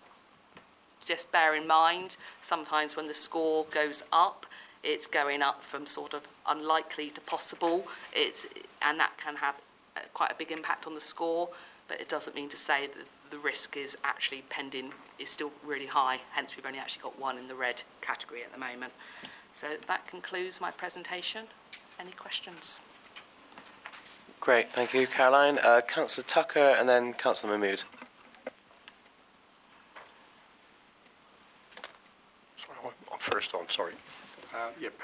just bear in mind, sometimes when the score goes up, it's going up from sort of unlikely to possible, and that can have quite a big impact on the score, but it doesn't mean to say that the risk is actually pending, is still really high, hence we've only actually got one in the red category at the moment. So that concludes my presentation. Any questions? Great, thank you, Caroline. Councillor Tucker and then Councillor Mahmood. Sorry, I'm first on, sorry.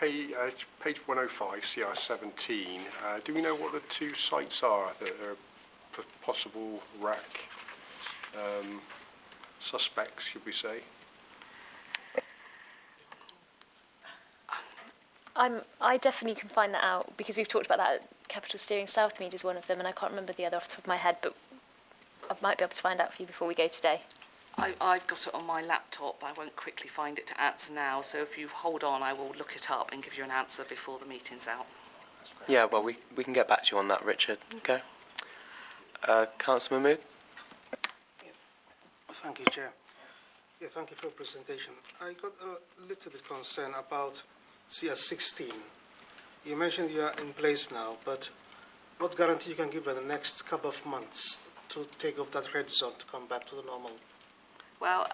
Page 105, CR 17. Do we know what the two sites are that are possible RAC suspects, should we say? I definitely can find that out because we've talked about that. Capital Steering Southmead is one of them, and I can't remember the other off the top of my head, but I might be able to find out for you before we go today. I've got it on my laptop, but I won't quickly find it to answer now. So if you hold on, I will look it up and give you an answer before the meeting's out. Yeah, well, we can get back to you on that, Richard. Okay. Councillor Mahmood? Thank you, Chair. Yeah, thank you for your presentation. I got a little bit concerned about CS16. You mentioned you are in place now, but what guarantee you can give in the next couple of months to take off that red zone to come back to the normal? Well,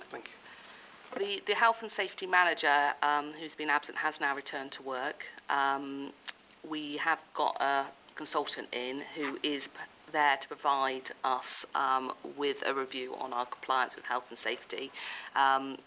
Thank you. the health and safety manager who's been absent has now returned to work. We have got a consultant in who is there to provide us with a review on our compliance with health and safety.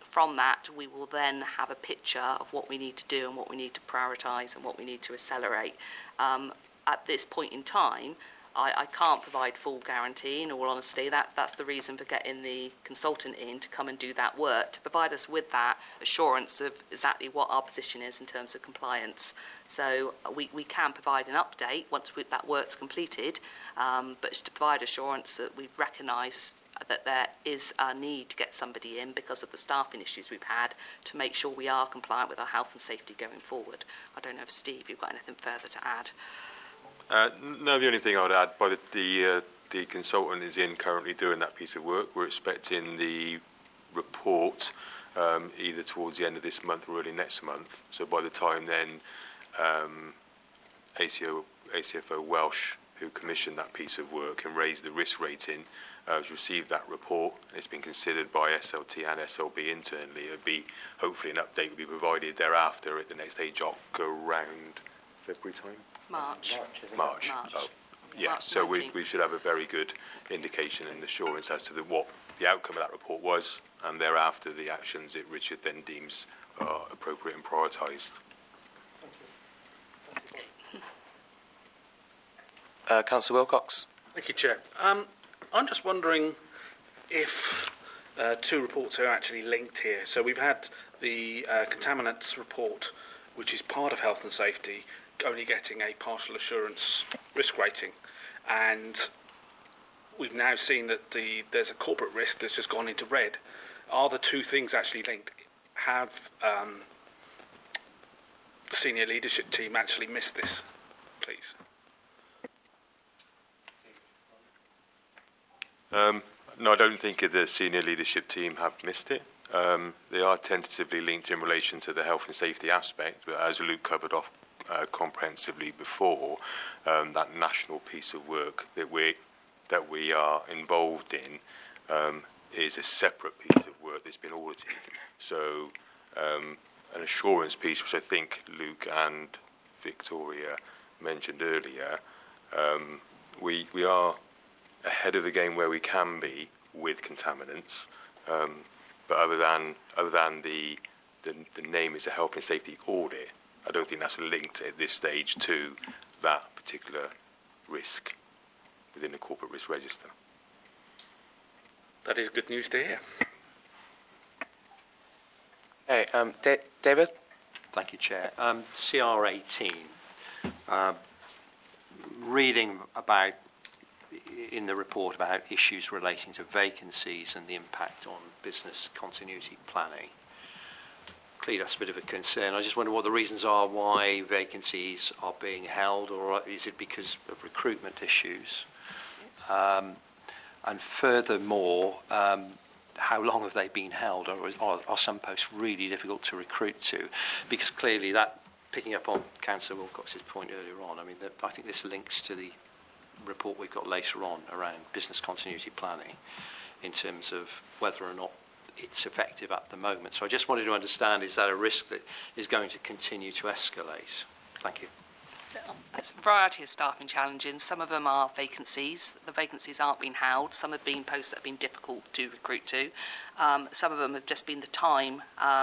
From that, we will then have a picture of what we need to do and what we need to prioritise and what we need to accelerate. At this point in time, I can't provide full guarantee, in all honesty. That's the reason for getting the consultant in to come and do that work, to provide us with that assurance of exactly what our position is in terms of compliance. So we can provide an update once that work's completed, but it's to provide assurance that we've recognised that there is a need to get somebody in because of the staffing issues we've had to make sure we are compliant with our health and safety going forward. I don't know if, Steve, you've got anything further to add. No, the only thing I would add, by the consultant is in currently doing that piece of work. We're expecting the report either towards the end of this month or early next month. So by the time then, ACFO Welsh, who commissioned that piece of work and raised the risk rating, has received that report. It's been considered by SLT and SLB internally. It'll be, hopefully an update will be provided thereafter at the next AJOC around February time? March. March. Oh, yeah, March so 19th. we should have a very good indication and assurance as to what the outcome of that report was, and thereafter the actions that Richard then deems are appropriate and prioritised. Councillor Wilcox? Thank you, Chair. I'm just wondering if two reports are actually linked here. So we've had the contaminants report, which is part of health and safety, only getting a partial assurance risk rating, and we've now seen that there's a corporate risk that's just gone into red. Are the two things actually linked? Have the senior leadership team actually missed this, please? No, I don't think the senior leadership team have missed it. They are tentatively linked in relation to the health and safety aspect, but as Luke covered off comprehensively before, that national piece of work that we are involved in is a separate piece of work that's been audited. So an assurance piece, which I think Luke and Victoria mentioned earlier, we are ahead of the game where we can be with contaminants, but other than the name is a health and safety audit, I don't think that's linked at this stage to that particular risk within the corporate risk register. That is good news to hear. Hey, David? Thank you, Chair. CR18, reading about in the report about issues relating to vacancies and the impact on business continuity planning. Clearly that's a bit of a concern. I just wonder what the reasons are why vacancies are being held, or is it because of recruitment issues? And furthermore, how long have they been held, or are some posts really difficult to recruit to? Because clearly that, picking up on Councillor Wilcox's point earlier on, I mean, I think this links to the report we've got later on around business continuity planning in terms of whether or not it's effective at the moment. So I just wanted to understand, is that a risk that is going to continue to escalate? Thank you. There's a variety of staffing challenges. Some of them are vacancies. The vacancies aren't being held. Some have been posts that have been difficult to recruit to. Some of them have just been the time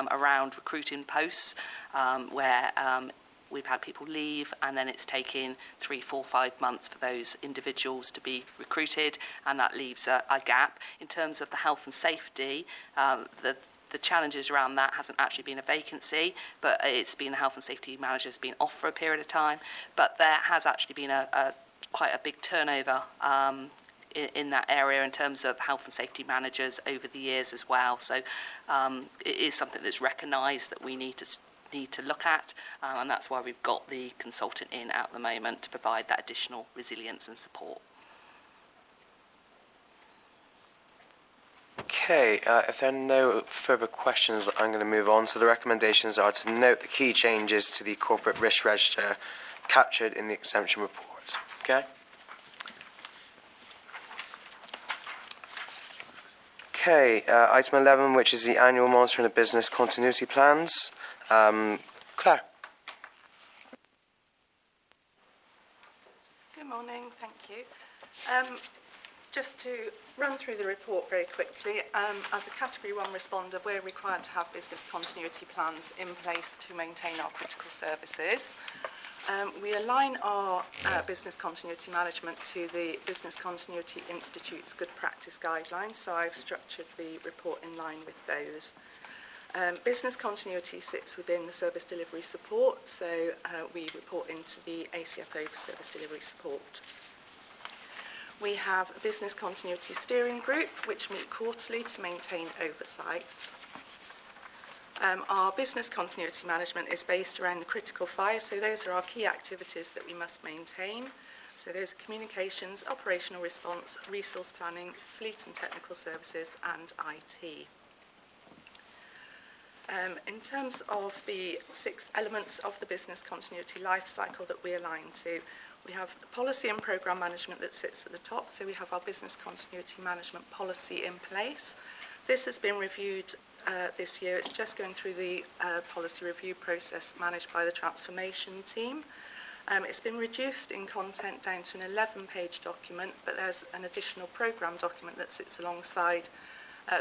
around recruiting posts where we've had people leave and then it's taken 3, 4, 5 months for those individuals to be recruited, and that leaves a gap. In terms of the health and safety, the challenges around that hasn't actually been a vacancy, but it's been the health and safety manager's been off for a period of time. But there has actually been quite a big turnover in that area in terms of health and safety managers over the years as well. So it is something that's recognised that we need to look at, and that's why we've got the consultant in at the moment to provide that additional resilience and support. Okay, if there are no further questions, I'm going to move on. So the recommendations are to note the key changes to the corporate risk register captured in the exemption report. Okay? Okay, item 11, which is the annual monitoring of business continuity plans. Claire. Good morning, thank you. Just to run through the report very quickly, as a Category 1 responder, we're required to have business continuity plans in place to maintain our critical services. We align our business continuity management to the Business Continuity Institute's good practice guidelines, so I've structured the report in line with those. Business continuity sits within the service delivery support, so we report into the ACFO for service delivery support. We have a business continuity steering group which meet quarterly to maintain oversight. Our business continuity management is based around the critical 5, so those are our key activities that we must maintain. So those are communications, operational response, resource planning, fleet and technical services, and IT. In terms of the 6 elements of the business continuity life cycle that we align to, we have the policy and programme management that sits at the top, so we have our business continuity management policy in place. This has been reviewed this year. It's just going through the policy review process managed by the transformation team. It's been reduced in content down to an 11-page document, but there's an additional programme document that sits alongside.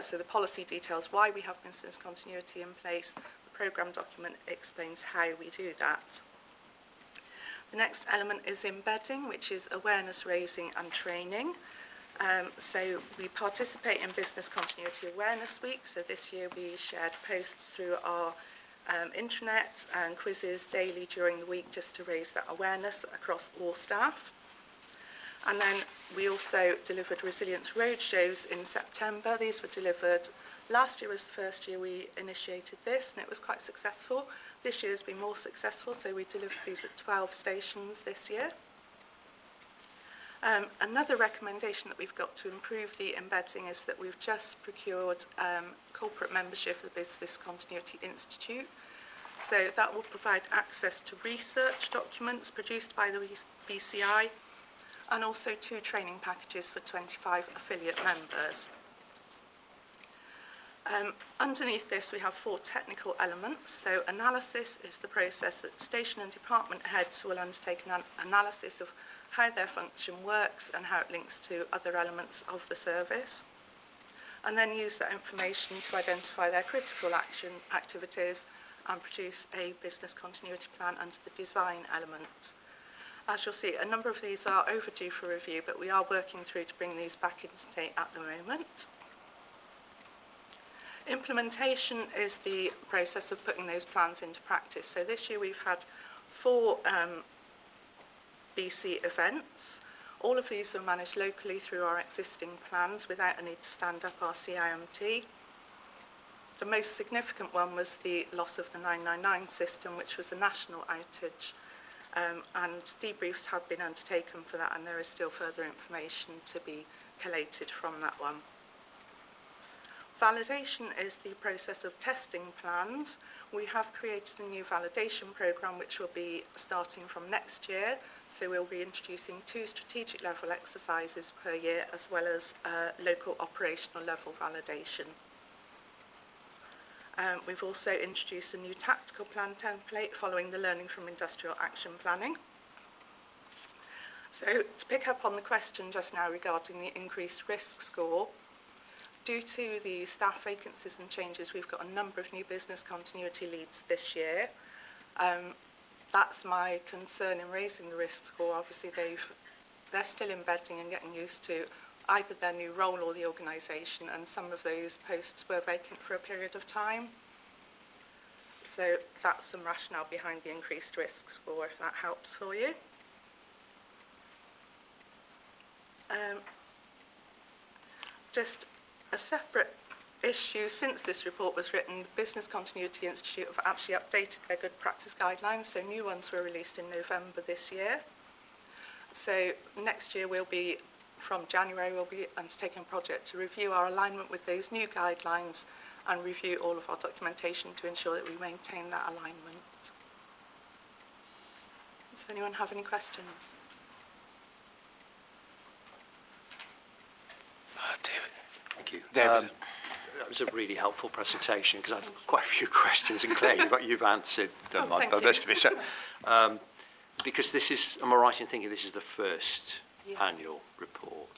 So the policy details why we have business continuity in place. The programme document explains how we do that. The next element is embedding, which is awareness raising and training. So we participate in Business Continuity Awareness Week. So this year we shared posts through our intranet and quizzes daily during the week just to raise that awareness across all staff. And then we also delivered resilience roadshows in September. These were delivered, last year was the first year we initiated this, and it was quite successful. This year has been more successful, so we delivered these at 12 stations this year. Another recommendation that we've got to improve the embedding is that we've just procured corporate membership of the Business Continuity Institute. So that will provide access to research documents produced by the BCI, and also 2 training packages for 25 affiliate members. Underneath this, we have 4 technical elements. So analysis is the process that station and department heads will undertake an analysis of how their function works and how it links to other elements of the service, and then use that information to identify their critical action activities and produce a business continuity plan under the design element. As you'll see, a number of these are overdue for review, but we are working through to bring these back into date at the moment. Implementation is the process of putting those plans into practice. So this year we've had 4 BC events. All of these were managed locally through our existing plans without a need to stand up our CIMT. The most significant one was the loss of the 999 system, which was a national outage, and debriefs have been undertaken for that, and there is still further information to be collated from that one. Validation is the process of testing plans. We have created a new validation programme which will be starting from next year. So we'll be introducing 2 strategic level exercises per year as well as local operational level validation. We've also introduced a new tactical plan template following the learning from industrial action planning. So to pick up on the question just now regarding the increased risk score, due to the staff vacancies and changes, we've got a number of new business continuity leads this year. That's my concern in raising the risk score. Obviously, they're still embedding and getting used to either their new role or the organisation, and some of those posts were vacant for a period of time. So that's some rationale behind the increased risk score, if that helps for you. Just a separate issue, since this report was written, the Business Continuity Institute have actually updated their good practice guidelines, so new ones were released in November this year. So next year from January, we'll be undertaking a project to review our alignment with those new guidelines and review all of our documentation to ensure that we maintain that alignment. Does anyone have any questions? David. Thank you. David. That was a really helpful presentation because I had quite a few questions, and Claire, you've answered most of it. So, because this is, am I right in thinking this is the first annual report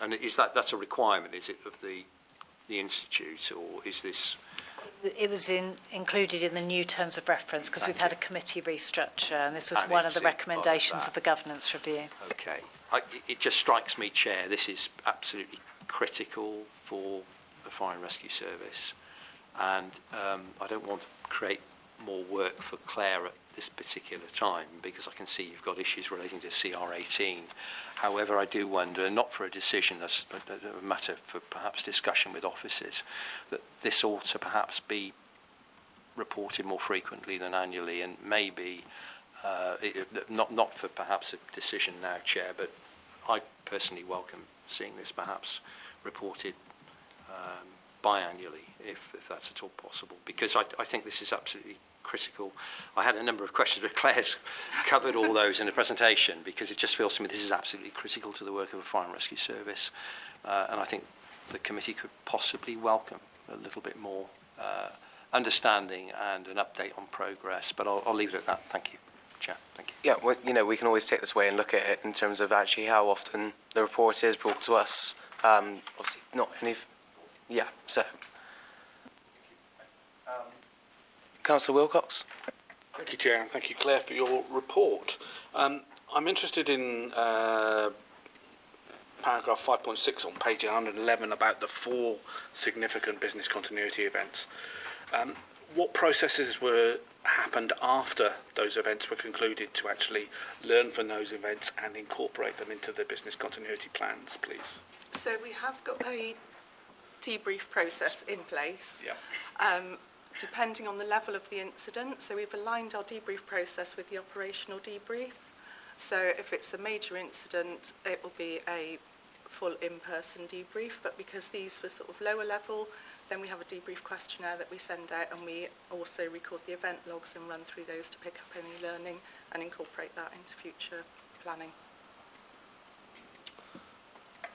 and that's a requirement, is it, of the institute, or is this? It was included in the new terms of reference because we've had a committee restructure, and this was one of the recommendations of the governance review. Okay. It just strikes me, Chair, this is absolutely critical for the Fire and Rescue Service, and I don't want to create more work for Claire at this particular time because I can see you've got issues relating to CR18. However, I do wonder, not for a decision, that's a matter for perhaps discussion with officers, that this ought to perhaps be reported more frequently than annually, and maybe not for perhaps a decision now, Chair, but I personally welcome seeing this perhaps reported biannually, if that's at all possible, because I think this is absolutely critical. I had a number of questions, but Claire's covered all those in the presentation because it just feels to me this is absolutely critical to the work of a fire and rescue service, and I think the committee could possibly welcome a little bit more understanding and an update on progress, but I'll leave it at that. Thank you, Chair. Thank you. Yeah, well, we can always take this away and look at it in terms of actually how often the report is brought to us. Obviously, not any. Yeah, so. Councillor Wilcox. Thank you, Chair, and thank you, Claire, for your report. I'm interested in paragraph 5.6 on page 111 about the 4 significant business continuity events. What processes happened after those events were concluded to actually learn from those events and incorporate them into the business continuity plans, please? So we have got a debrief process in place. Yeah. Depending on the level of the incident. So we've aligned our debrief process with the operational debrief. So if it's a major incident, it will be a full in-person debrief, but because these were sort of lower level, then we have a debrief questionnaire that we send out, and we also record the event logs and run through those to pick up any learning and incorporate that into future planning.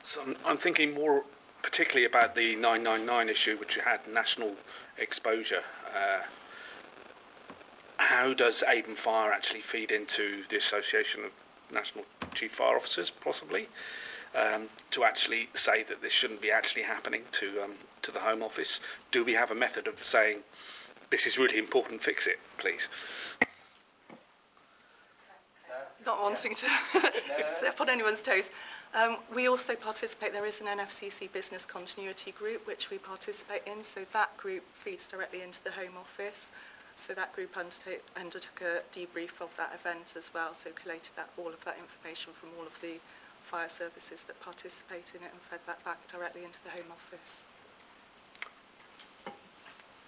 So I'm thinking more particularly about the 999 issue, which had national exposure. How does Avon Fire actually feed into the Association of National Chief Fire Officers, possibly, to actually say that this shouldn't be actually happening to the Home Office? Do we have a method of saying, this is really important, fix it, please? Not wanting to step on anyone's toes. We also participate, there is an NFCC business continuity group which we participate in, so that group feeds directly into the Home Office. So that group undertook a debrief of that event as well, so collated all of that information from all of the fire services that participate in it and fed that back directly into the Home Office.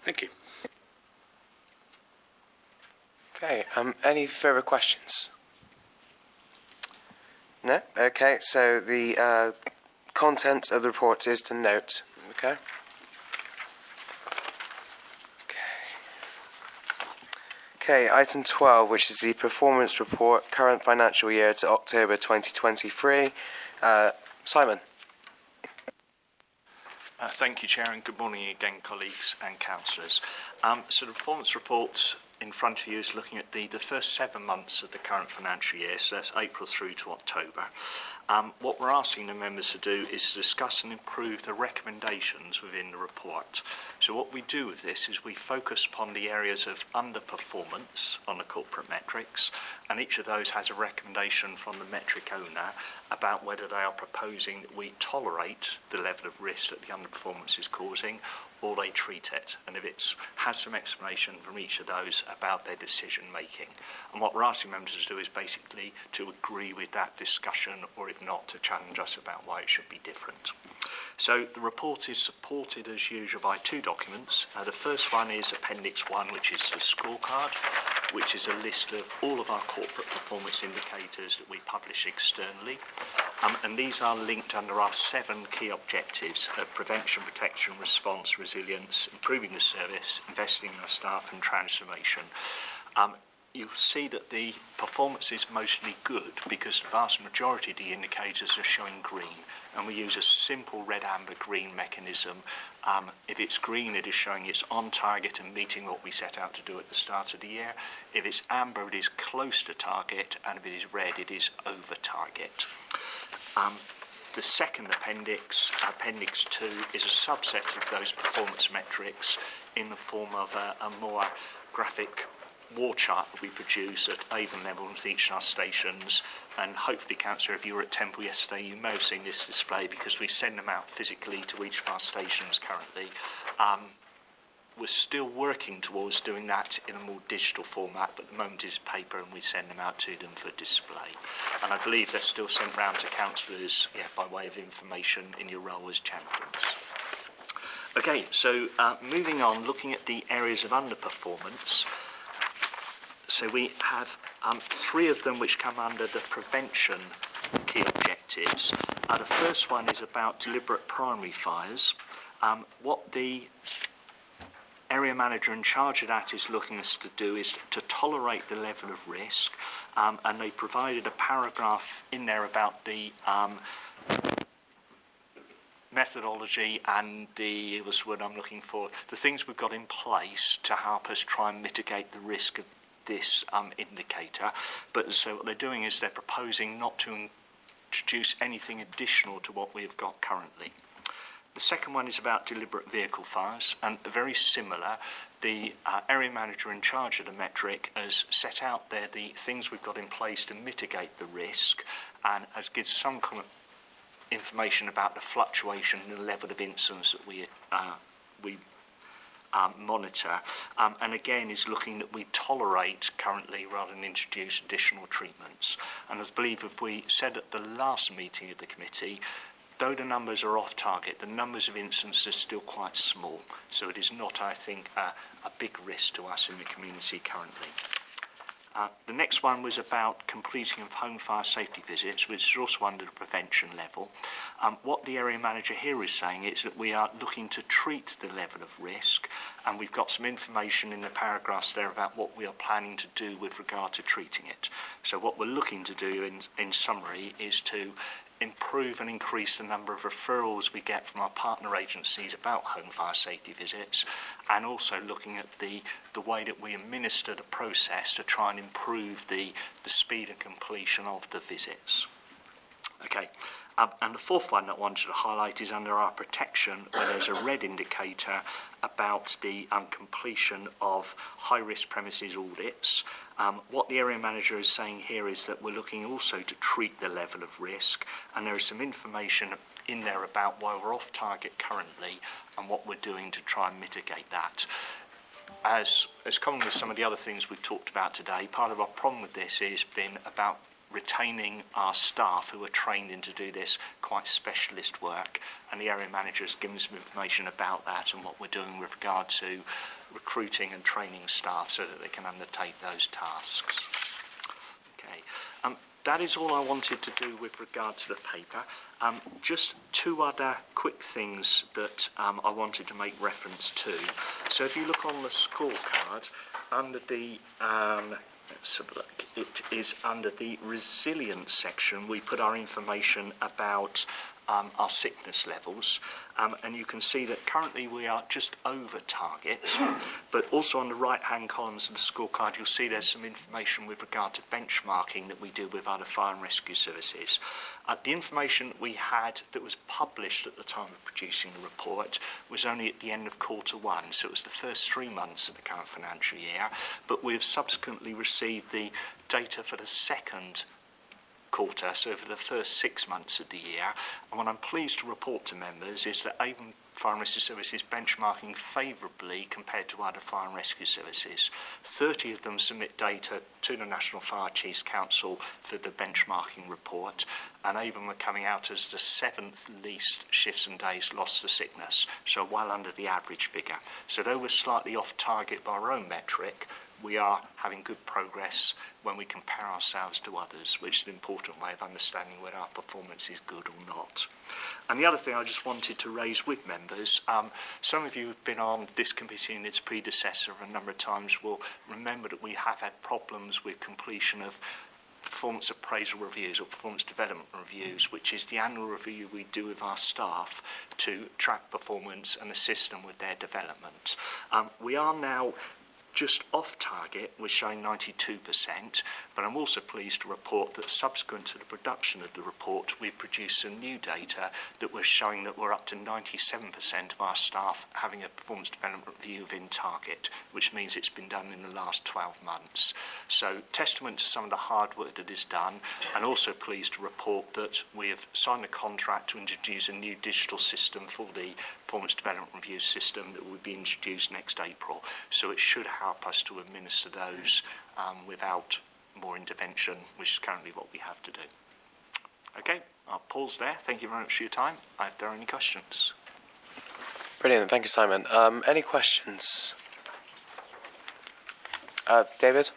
Thank you. Okay, any further questions? No? Okay, so the content of the report is to note. Okay. Okay, item 12, which is the performance report, current financial year to October 2023. Simon. Thank you, Chair, and good morning again, colleagues and councillors. So the performance report in front of you is looking at the first 7 months of the current financial year, so that's April through to October. What we're asking the members to do is to discuss and improve the recommendations within the report. So what we do with this is we focus upon the areas of underperformance on the corporate metrics, and each of those has a recommendation from the metric owner about whether they are proposing that we tolerate the level of risk that the underperformance is causing, or they treat it, and if it has some explanation from each of those about their decision making. And what we're asking members to do is basically to agree with that discussion, or if not, to challenge us about why it should be different. So the report is supported as usual by 2 documents. The first one is Appendix 1, which is the scorecard, which is a list of all of our corporate performance indicators that we publish externally. And these are linked under our 7 key objectives of prevention, protection, response, resilience, improving the service, investing in our staff and transformation. You'll see that the performance is mostly good because the vast majority of the indicators are showing green, and we use a simple red, amber, green mechanism. If it's green, it is showing it's on target and meeting what we set out to do at the start of the year. If it's amber, it is close to target, and if it is red, it is over target. The second appendix, Appendix 2, is a subset of those performance metrics in the form of a more graphic war chart that we produce at Avon level with each of our stations. And hopefully, Councillor, if you were at Temple yesterday, you may have seen this display because we send them out physically to each of our stations currently. We're still working towards doing that in a more digital format, but at the moment it's paper and we send them out to them for display. And I believe they're still sent round to councillors by way of information in your role as champions. Okay, so moving on, looking at the areas of underperformance. So we have 3 of them which come under the prevention key objectives. The first one is about deliberate primary fires. What the area manager in charge of that is looking us to do is to tolerate the level of risk, and they provided a paragraph in there about the methodology and the things we've got in place to help us try and mitigate the risk of this indicator. But so what they're doing is they're proposing not to introduce anything additional to what we have got currently. The second one is about deliberate vehicle fires, and very similar. The area manager in charge of the metric has set out there the things we've got in place to mitigate the risk, and has given some kind of information about the fluctuation in the level of incidents that we monitor, and again is looking that we tolerate currently rather than introduce additional treatments. And as I believe if we said at the last meeting of the committee, though the numbers are off target, the numbers of incidents are still quite small, so it is not, I think, a big risk to us in the community currently. The next one was about completing of home fire safety visits, which is also under the prevention level. What the area manager here is saying is that we are looking to treat the level of risk, and we've got some information in the paragraphs there about what we are planning to do with regard to treating it. So what we're looking to do in summary is to improve and increase the number of referrals we get from our partner agencies about home fire safety visits, and also looking at the way that we administer the process to try and improve the speed and completion of the visits. Okay, and the fourth one that I wanted to highlight is under our protection, where there's a red indicator about the completion of high-risk premises audits. What the area manager is saying here is that we're looking also to treat the level of risk, and there is some information in there about why we're off target currently and what we're doing to try and mitigate that. as common with some of the other things we've talked about today, part of our problem with this has been about retaining our staff who are trained in to do this quite specialist work, and the area manager has given some information about that and what we're doing with regard to recruiting and training staff so that they can undertake those tasks. Okay. That is all I wanted to do with regard to the paper. Just two other quick things that I wanted to make reference to. So if you look on the scorecard, under the let's have a look. It is under the resilience section. We put our information about our sickness levels, and you can see that currently we are just over target, but also on the right-hand columns of the scorecard you'll see there's some information with regard to benchmarking that we do with other fire and rescue services. The information we had that was published at the time of producing the report was only at the end of Q1, so it was the first 3 months of the current financial year, but we've subsequently received the data for the second quarter, so for the first 6 months of the year. And what I'm pleased to report to members is that Avon Fire and Rescue Service is benchmarking favourably compared to other fire and rescue services. 30 of them submit data to the National Fire Chiefs Council for the benchmarking report, and Avon were coming out as the 7th least shifts and days lost to sickness, so well under the average figure. So though we're slightly off target by our own metric, we are having good progress when we compare ourselves to others, which is an important way of understanding whether our performance is good or not. And the other thing I just wanted to raise with members, some of you have been on this committee and its predecessor a number of times will remember that we have had problems with completion of performance appraisal reviews or performance development reviews, which is the annual review we do with our staff to track performance and assist them with their development. We are now just off target, we're showing 92%, but I'm also pleased to report that subsequent to the production of the report, we've produced some new data that we're showing that we're up to 97% of our staff having a performance development review within target, which means it's been done in the last 12 months. So testament to some of the hard work that is done, and also pleased to report that we have signed a contract to introduce a new digital system for the performance development review system that will be introduced next April. So it should help us to administer those without more intervention, which is currently what we have to do. Okay, I'll pause there. Thank you very much for your time. If there are any questions. Brilliant, thank you, Simon. Any questions? David?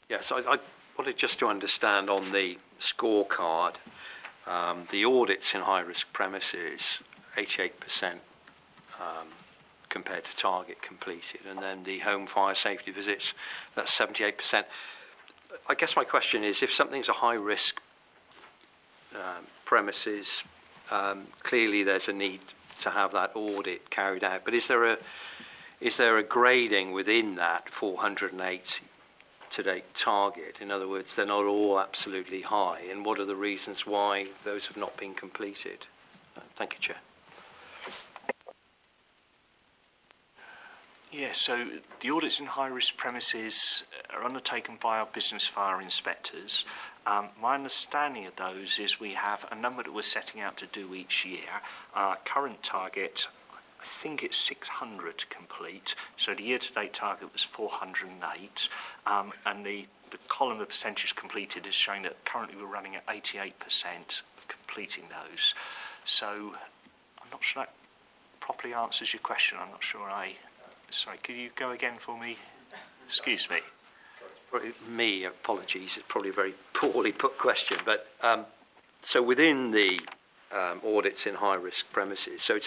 Yes, I wanted just to understand on the scorecard, the audits in high-risk premises, 88% compared to target completed, and then the home fire safety visits, that's 78%. I guess my question is, if something's a high-risk premises, clearly there's a need to have that audit carried out, but is there a grading within that 408 to date target? In other words, they're not all absolutely high, and what are the reasons why those have not been completed? Thank you, Chair. Yeah, so the audits in high-risk premises are undertaken by our business fire inspectors. My understanding of those is we have a number that we're setting out to do each year. Our current target, I think it's 600 to complete, so the year-to-date target was 408, and the column of percentage completed is showing that currently we're running at 88% of completing those. So I'm not sure that properly answers your question. I'm not sure Sorry, could you go again for me? Excuse me. Apologies, it's probably a very poorly put question, but so within the audits in high-risk premises, so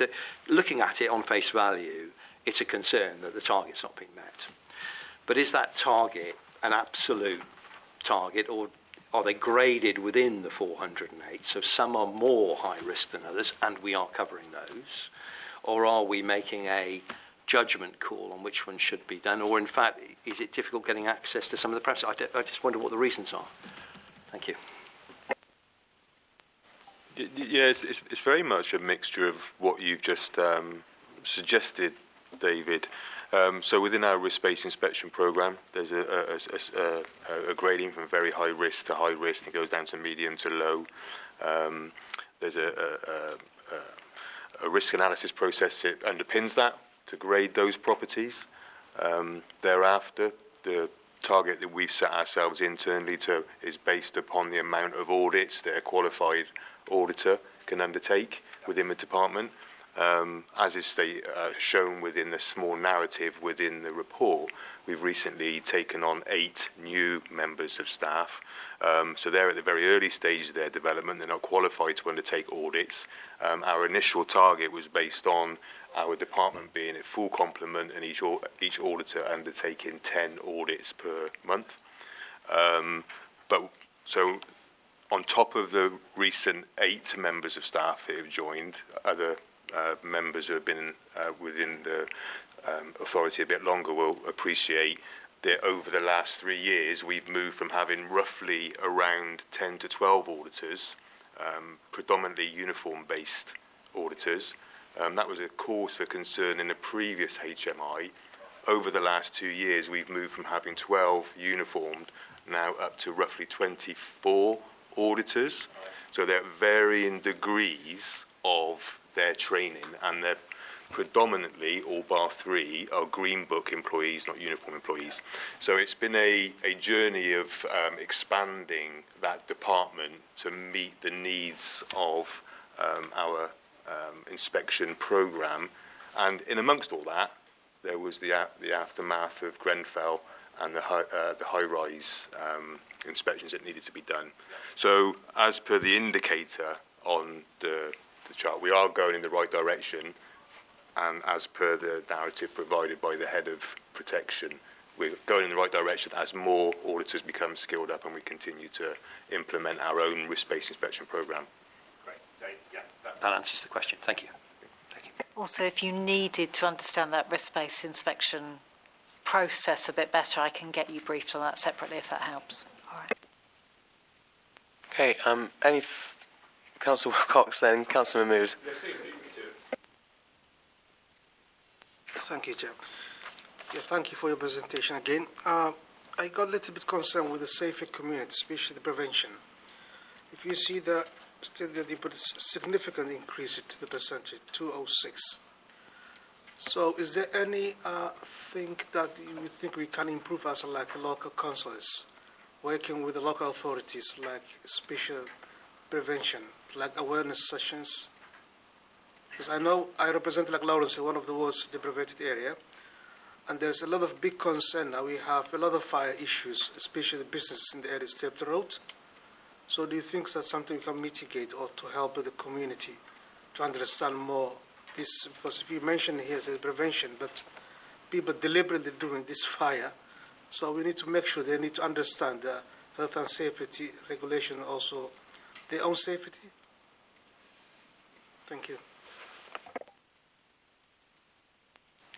looking at it on face value, it's a concern that the target's not being met. But is that target an absolute target, or are they graded within the 408? So some are more high risk than others, and we are covering those, or are we making a judgment call on which one should be done, or in fact, is it difficult getting access to some of the premises? I just wonder what the reasons are. Thank you. Yeah, it's very much a mixture of what you've just suggested, David. So within our risk-based inspection programme, there's a grading from very high risk to high risk, and it goes down to medium to low. There's a risk analysis process that underpins that to grade those properties. Thereafter, the target that we've set ourselves internally to is based upon the amount of audits that a qualified auditor can undertake within the department. As is shown within the small narrative within the report, we've recently taken on 8 new members of staff. So they're at the very early stage of their development. They're not qualified to undertake audits. Our initial target was based on our department being at full complement and each auditor undertaking 10 audits per month. So on top of the recent 8 members of staff that have joined, other members who have been within the authority a bit longer will appreciate that over the last 3 years we've moved from having roughly around 10 to 12 auditors, predominantly uniform-based auditors. That was a cause for concern in the previous HMI. Over the last 2 years we've moved from having 12 uniformed now up to roughly 24 auditors. So they're at varying degrees of their training, and they're predominantly, all bar 3, are Green Book employees, not uniform employees. So it's been a journey of expanding that department to meet the needs of our inspection programme. And in amongst all that, there was the aftermath of Grenfell and the high-rise inspections that needed to be done. So as per the indicator on the chart, we are going in the right direction, and as per the narrative provided by the head of protection, we're going in the right direction as more auditors become skilled up and we continue to implement our own risk-based inspection programme. Great. Yeah, that answers the question. Thank you. Also, if you needed to understand that risk-based inspection process a bit better, I can get you briefed on that separately if that helps. All right. Okay, Councillor Wilcox, then Councillor Mahmood. Thank you, Chair. Yeah, thank you for your presentation again. I got a little bit concerned with the safer community, especially the prevention. If you see the still they put a significant increase to the percentage, 206. So is there any thing that you think we can improve as local councillors, working with the local authorities, like special prevention, like awareness sessions? Because I know I represent Lawrence in one of the worst deprivated area, and there's a lot of big concern now. We have a lot of fire issues, especially the businesses in the area, Step Road. So do you think that's something we can mitigate or to help the community to understand more this? Because if you mention here the prevention, but people deliberately doing this fire, so we need to make sure they need to understand the health and safety regulation, also their own safety. Thank you.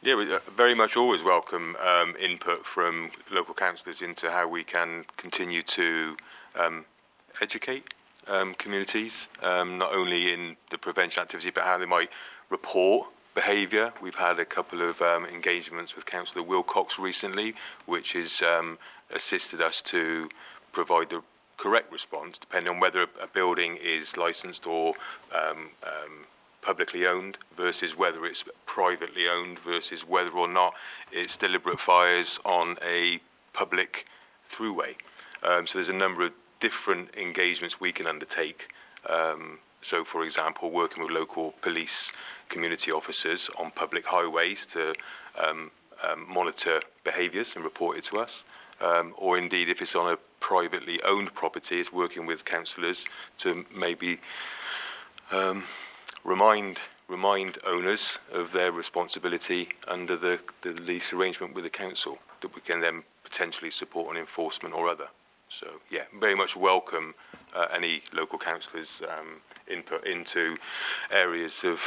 Yeah, we very much always welcome input from local councillors into how we can continue to educate communities, not only in the prevention activity, but how they might report behaviour. We've had a couple of engagements with Councillor Wilcox recently, which has assisted us to provide the correct response, depending on whether a building is licensed or publicly owned versus whether it's privately owned versus whether or not it's deliberate fires on a public throughway. So there's a number of different engagements we can undertake. So, for example, working with local police community officers on public highways to monitor behaviours and report it to us. Or indeed, if it's on a privately owned property, it's working with councillors to maybe remind owners of their responsibility under the lease arrangement with the council, that we can then potentially support on enforcement or other. So, yeah, very much welcome any local councillors' input into areas of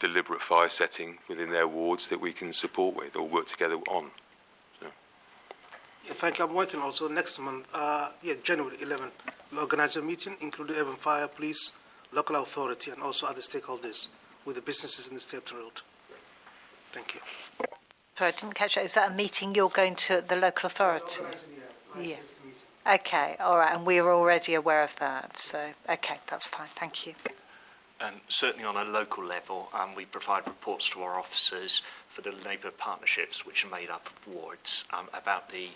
deliberate fire setting within their wards that we can support with or work together on. So. Yeah, thank you. I'm working also next month, January 11th, we organize a meeting, including Avon Fire, Police, local authority, and also other stakeholders with the businesses in the Stapleton Road. Thank you. Sorry, I didn't catch that. Is that a meeting you're going to at the local authority? Yeah. Okay, all right, and we were already aware of that, so, okay, that's fine, thank you. and certainly on a local level, we provide reports to our officers for the neighbourhood partnerships, which are made up of wards, about the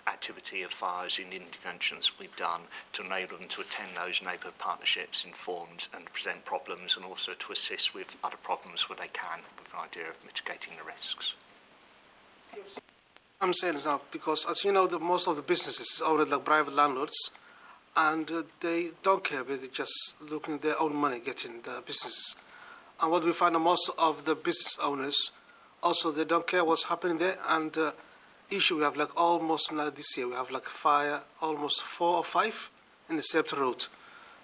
activity of fires in the interventions we've done to enable them to attend those neighbourhood partnerships informed and present problems, and also to assist with other problems where they can, with an idea of mitigating the risks. I'm saying this now because, as you know, most of the businesses is owned like private landlords, and they don't care. They're just looking at their own money, getting the businesses. And what we find, most of the business owners, also they don't care what's happening there. And issue we have like almost now this year we have like fire, almost 4 or 5 in the Severn road.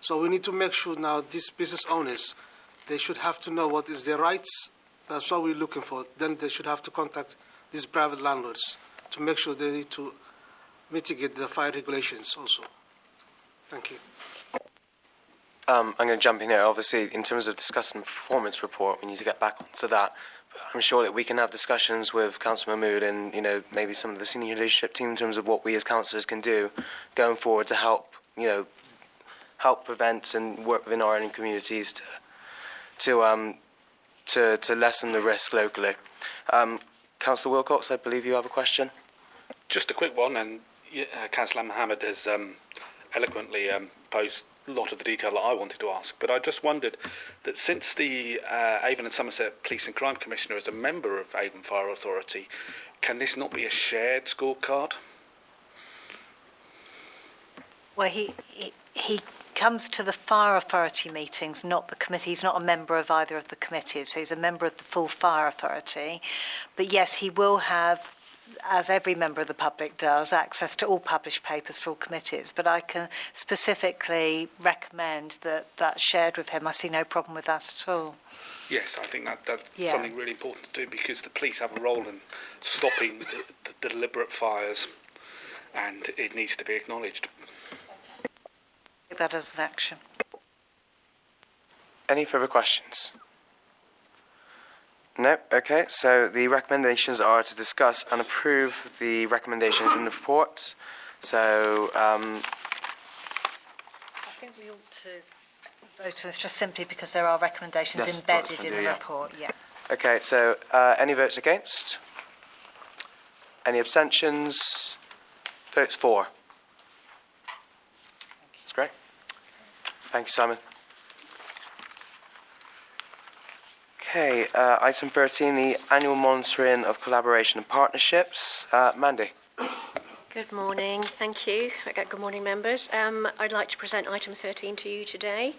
So we need to make sure now these business owners, they should have to know what is their rights. That's what we're looking for. Then they should have to contact these private landlords to make sure they need to mitigate the fire regulations also. Thank you. I'm going to jump in here. Obviously, in terms of discussing the performance report, we need to get back onto that. But I'm sure that we can have discussions with Councillor Mahmood and, you know, maybe some of the senior leadership team in terms of what we as councillors can do going forward to help, you know, help prevent and work within our own communities to lessen the risk locally. Councillor Wilcox, I believe you have a question. Just a quick one, and Councillor Mohammed has eloquently posed a lot of the detail that I wanted to ask, but I just wondered that since the Avon and Somerset Police and Crime Commissioner is a member of Avon Fire Authority, can this not be a shared scorecard? Well, he comes to the fire authority meetings, not the committee. He's not a member of either of the committees, so he's a member of the full fire authority. But yes, he will have, as every member of the public does, access to all published papers for all committees. But I can specifically recommend that that's shared with him. I see no problem with that at all. Yes, I think that's something really important to do, because the police have a role in stopping the deliberate fires, and it needs to be acknowledged. Take that as an action. Any further questions? No? Okay, so the recommendations are to discuss and approve the recommendations in the report. So, I think we ought to vote on this just simply because there are recommendations embedded in the report. Yeah. Okay, so any votes against? Any abstentions? Votes for. That's great. Thank you, Simon. Okay, item 13, the annual monitoring of collaboration and partnerships. Mandy. Good morning, thank you. Good morning, members. I'd like to present item 13 to you today,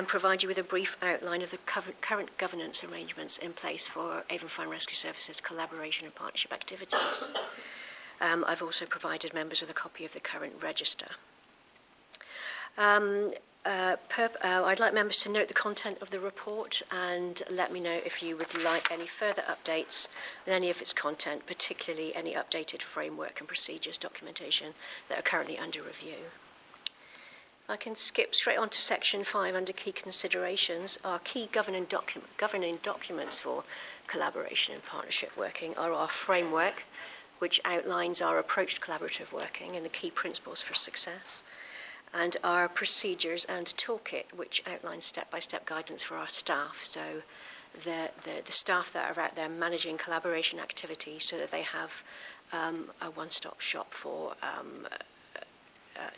provide you with a brief outline of the current governance arrangements in place for Avon Fire and Rescue Services collaboration and partnership activities. I've also provided members with a copy of the current register. I'd like members to note the content of the report and let me know if you would like any further updates on any of its content, particularly any updated framework and procedures documentation that are currently under review. I can skip straight on to section 5 under key considerations. Our key governing documents for collaboration and partnership working are our framework, which outlines our approach to collaborative working and the key principles for success, and our procedures and toolkit, which outlines step-by-step guidance for our staff. So the staff that are out there managing collaboration activities so that they have a one-stop shop for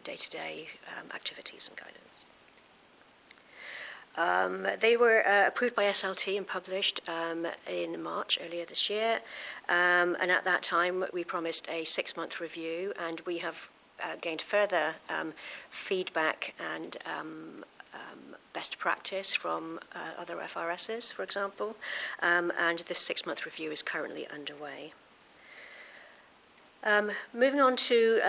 day-to-day activities and guidance. They were approved by SLT and published in March earlier this year. And at that time, we promised a 6-month review, and we have gained further feedback and best practice from other FRSs, for example, and this 6-month review is currently underway. Moving on to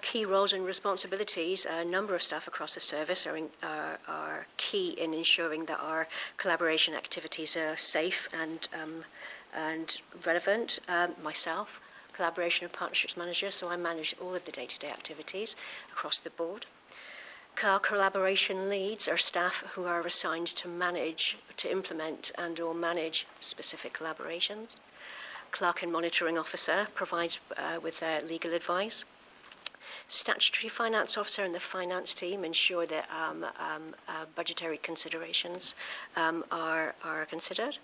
key roles and responsibilities, a number of staff across the service are key in ensuring that our collaboration activities are safe and relevant. Myself, Collaboration and Partnerships Manager, so I manage all of the day-to-day activities across the board. Our collaboration leads are staff who are assigned to manage, to implement and or manage specific collaborations. Clerk and Monitoring Officer provides with legal advice. statutory finance officer and the finance team ensure that budgetary considerations are considered.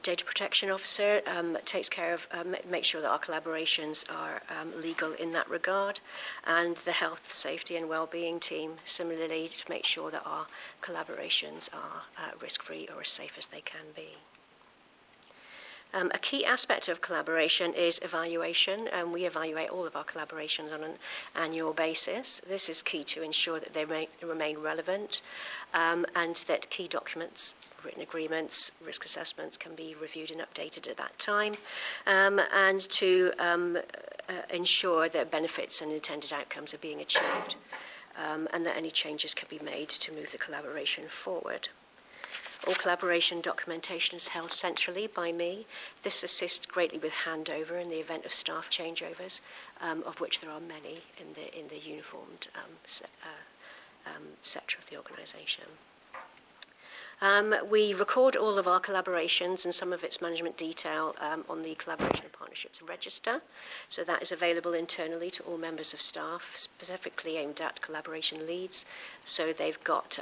Data protection officer takes care of, makes sure that our collaborations are legal in that regard, and the health, safety and well-being team similarly to make sure that our collaborations are risk-free or as safe as they can be. A key aspect of collaboration is evaluation, and we evaluate all of our collaborations on an annual basis. This is key to ensure that they remain relevant and that key documents, written agreements, risk assessments can be reviewed and updated at that time, and to ensure that benefits and intended outcomes are being achieved, and that any changes can be made to move the collaboration forward. All collaboration documentation is held centrally by me. This assists greatly with handover in the event of staff changeovers, of which there are many in the uniformed sector of the organisation. We record all of our collaborations and some of its management detail on the Collaboration and Partnerships Register. So that is available internally to all members of staff, specifically aimed at collaboration leads. So they've got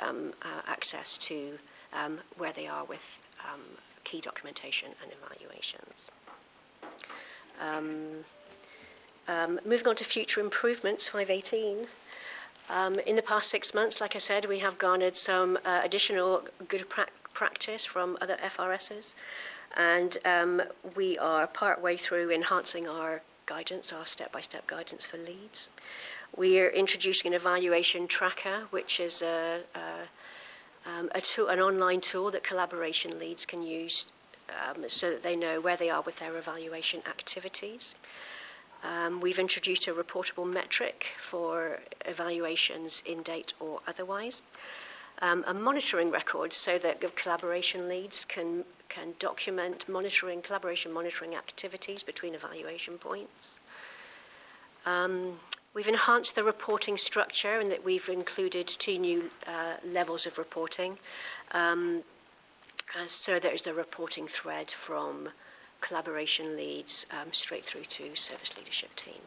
access to where they are with key documentation and evaluations. Moving on to future improvements, 518. In the past 6 months, like I said, we have garnered some additional good practice from other FRSs, and we are part way through enhancing our guidance, our step-by-step guidance for leads. We are introducing an evaluation tracker, which is an online tool that collaboration leads can use so that they know where they are with their evaluation activities. We've introduced a reportable metric for evaluations in date or otherwise. A monitoring record so that collaboration leads can document collaboration monitoring activities between evaluation points. We've enhanced the reporting structure in that we've included 2 new levels of reporting. So there's a reporting thread from collaboration leads straight through to service leadership team.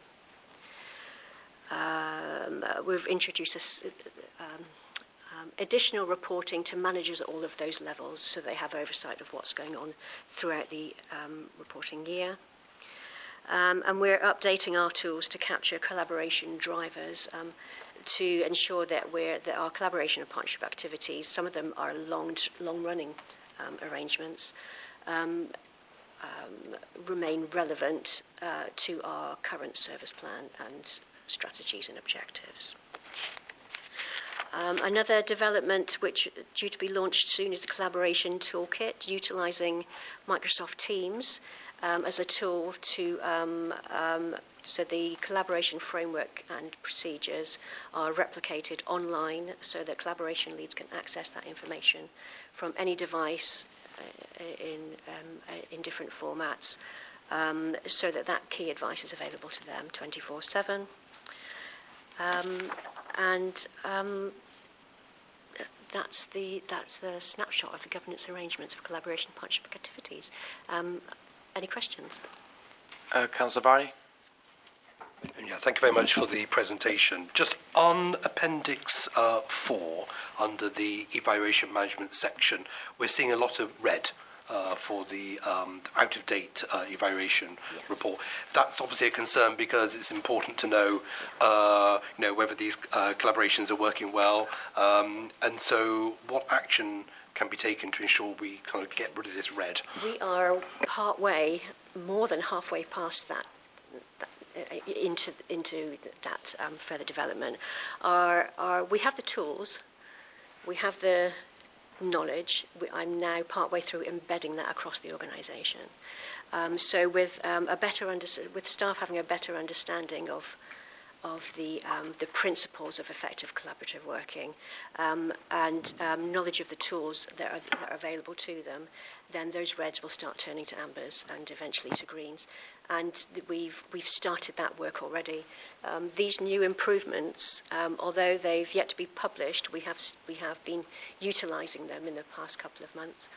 We've introduced additional reporting to managers at all of those levels so they have oversight of what's going on throughout the reporting year. And we're updating our tools to capture collaboration drivers to ensure that our collaboration and partnership activities, some of them are long-running arrangements, remain relevant to our current service plan and strategies and objectives. Another development which is due to be launched soon is the collaboration toolkit, utilising Microsoft Teams as a tool to so the collaboration framework and procedures are replicated online so that collaboration leads can access that information from any device in different formats, so that key advice is available to them 24/7. That's the snapshot of the governance arrangements for collaboration and partnership activities. Any questions? Councillor Varney? Yeah, thank you very much for the presentation. Just on Appendix 4, under the evaluation management section, we're seeing a lot of red for the out-of-date evaluation report. That's obviously a concern because it's important to know, whether these collaborations are working well. And so what action can be taken to ensure we kind of get rid of this red? We are more than halfway past that into that further development. We have the tools, we have the knowledge. I'm now partway through embedding that across the organisation. So with staff having a better understanding of the principles of effective collaborative working and knowledge of the tools that are available to them, then those reds will start turning to ambers and eventually to greens. And we've started that work already. These new improvements, although they've yet to be published, we have been utilising them in the past couple of months.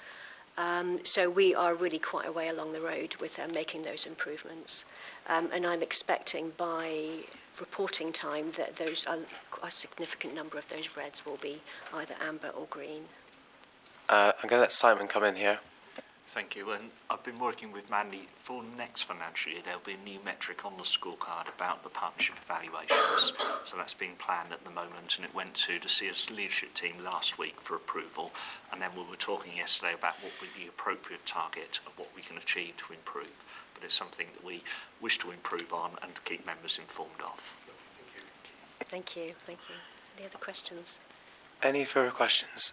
So we are really quite a way along the road with making those improvements. And I'm expecting by reporting time that a significant number of those reds will be either amber or green. I'm going to let Simon come in here. Thank you. And I've been working with Mandy for next financial year. There'll be a new metric on the scorecard about the partnership evaluations. So that's being planned at the moment, and it went to the CS leadership team last week for approval. And then we were talking yesterday about what would be the appropriate target of what we can achieve to improve. But it's something that we wish to improve on and to keep members informed of. Thank you. Thank you. Any other questions? Any further questions?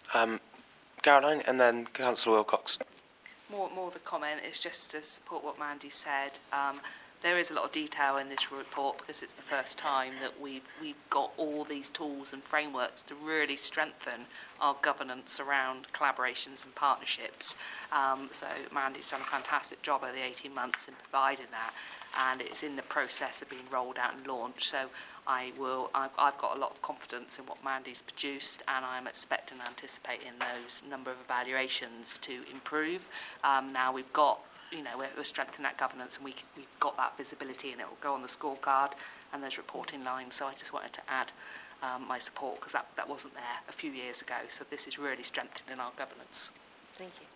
Caroline and then Councillor Wilcox. More of a comment is just to support what Mandy said. There is a lot of detail in this report because it's the first time that we've got all these tools and frameworks to really strengthen our governance around collaborations and partnerships. So Mandy's done a fantastic job over the 18 months in providing that, and it's in the process of being rolled out and launched. So I've got a lot of confidence in what Mandy's produced, and I'm expecting and anticipating those number of evaluations to improve. Now we've got, we're strengthening that governance, and we've got that visibility, and it will go on the scorecard, and there's reporting lines. So I just wanted to add my support, because that wasn't there a few years ago. So this is really strengthening our governance. Thank you.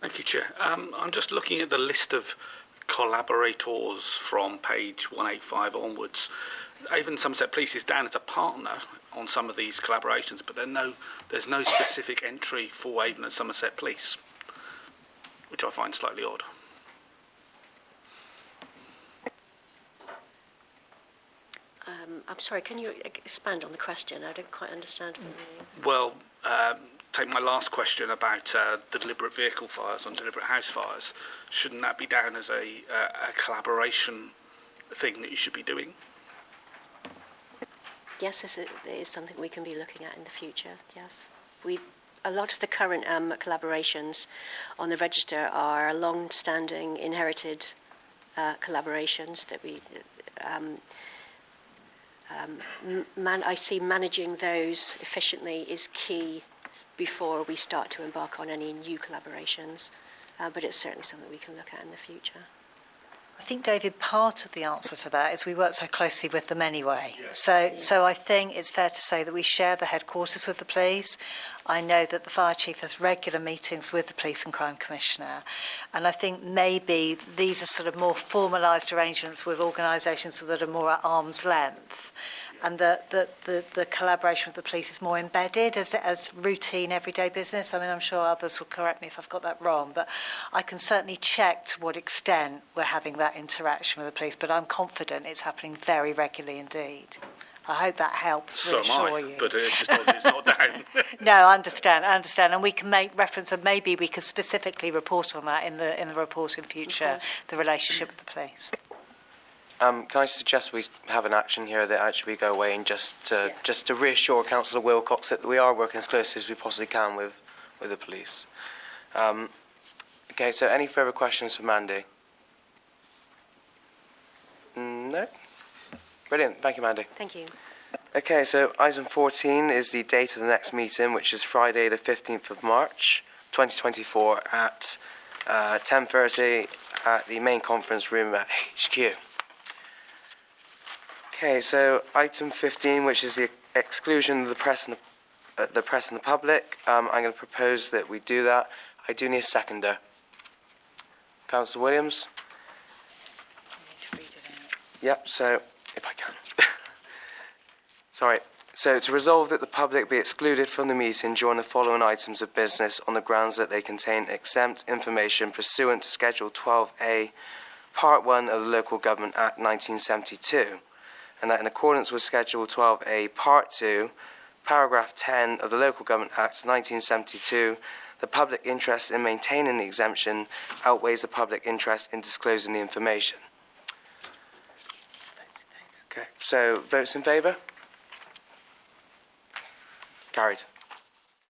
Thank you, Chair. I'm just looking at the list of collaborators from page 185 onwards. Avon Somerset Police is down as a partner on some of these collaborations, but there's no specific entry for Avon and Somerset Police, which I find slightly odd. I'm sorry, can you expand on the question? I don't quite understand. Well, take my last question about the deliberate vehicle fires and deliberate house fires. Shouldn't that be down as a collaboration thing that you should be doing? Yes, it is something we can be looking at in the future, yes. A lot of the current collaborations on the register are long-standing, inherited collaborations that we... I see managing those efficiently is key before we start to embark on any new collaborations, but it's certainly something we can look at in the future. I think, David, part of the answer to that is we work so closely with them anyway. Yes. So I think it's fair to say that we share the headquarters with the police. I know that the Fire Chief has regular meetings with the Police and Crime Commissioner. And I think maybe these are sort of more formalised arrangements with organisations that are more at arm's length. And the collaboration with the police is more embedded as routine everyday business. I mean, I'm sure others will correct me if I've got that wrong, but I can certainly check to what extent we're having that interaction with the police, but I'm confident it's happening very regularly indeed. I hope that helps reassure you. But it's just it's not down. No, I understand, and we can make reference, and maybe we could specifically report on that in the report in future, the relationship with the police. Can I suggest we have an action here that actually we go away and just to reassure Councillor Wilcox that we are working as closely as we possibly can with the police. Okay, so any further questions for Mandy? No? Brilliant, thank you, Mandy. Thank you. Okay, so item 14 is the date of the next meeting, which is Friday the 15th of March 2024 at 10:30 at the main conference room at HQ. Okay, so item 15, which is the exclusion of the press and the public. I'm going to propose that we do that. I do need a seconder. Councillor Williams? Yep, so, if I can. Sorry. So, to resolve that the public be excluded from the meeting during the following items of business on the grounds that they contain exempt information pursuant to Schedule 12A, Part 1 of the Local Government Act 1972. And that in accordance with Schedule 12A, Part 2, Paragraph 10 of the Local Government Act 1972, the public interest in maintaining the exemption outweighs the public interest in disclosing the information. Okay, so votes in favour? Carried.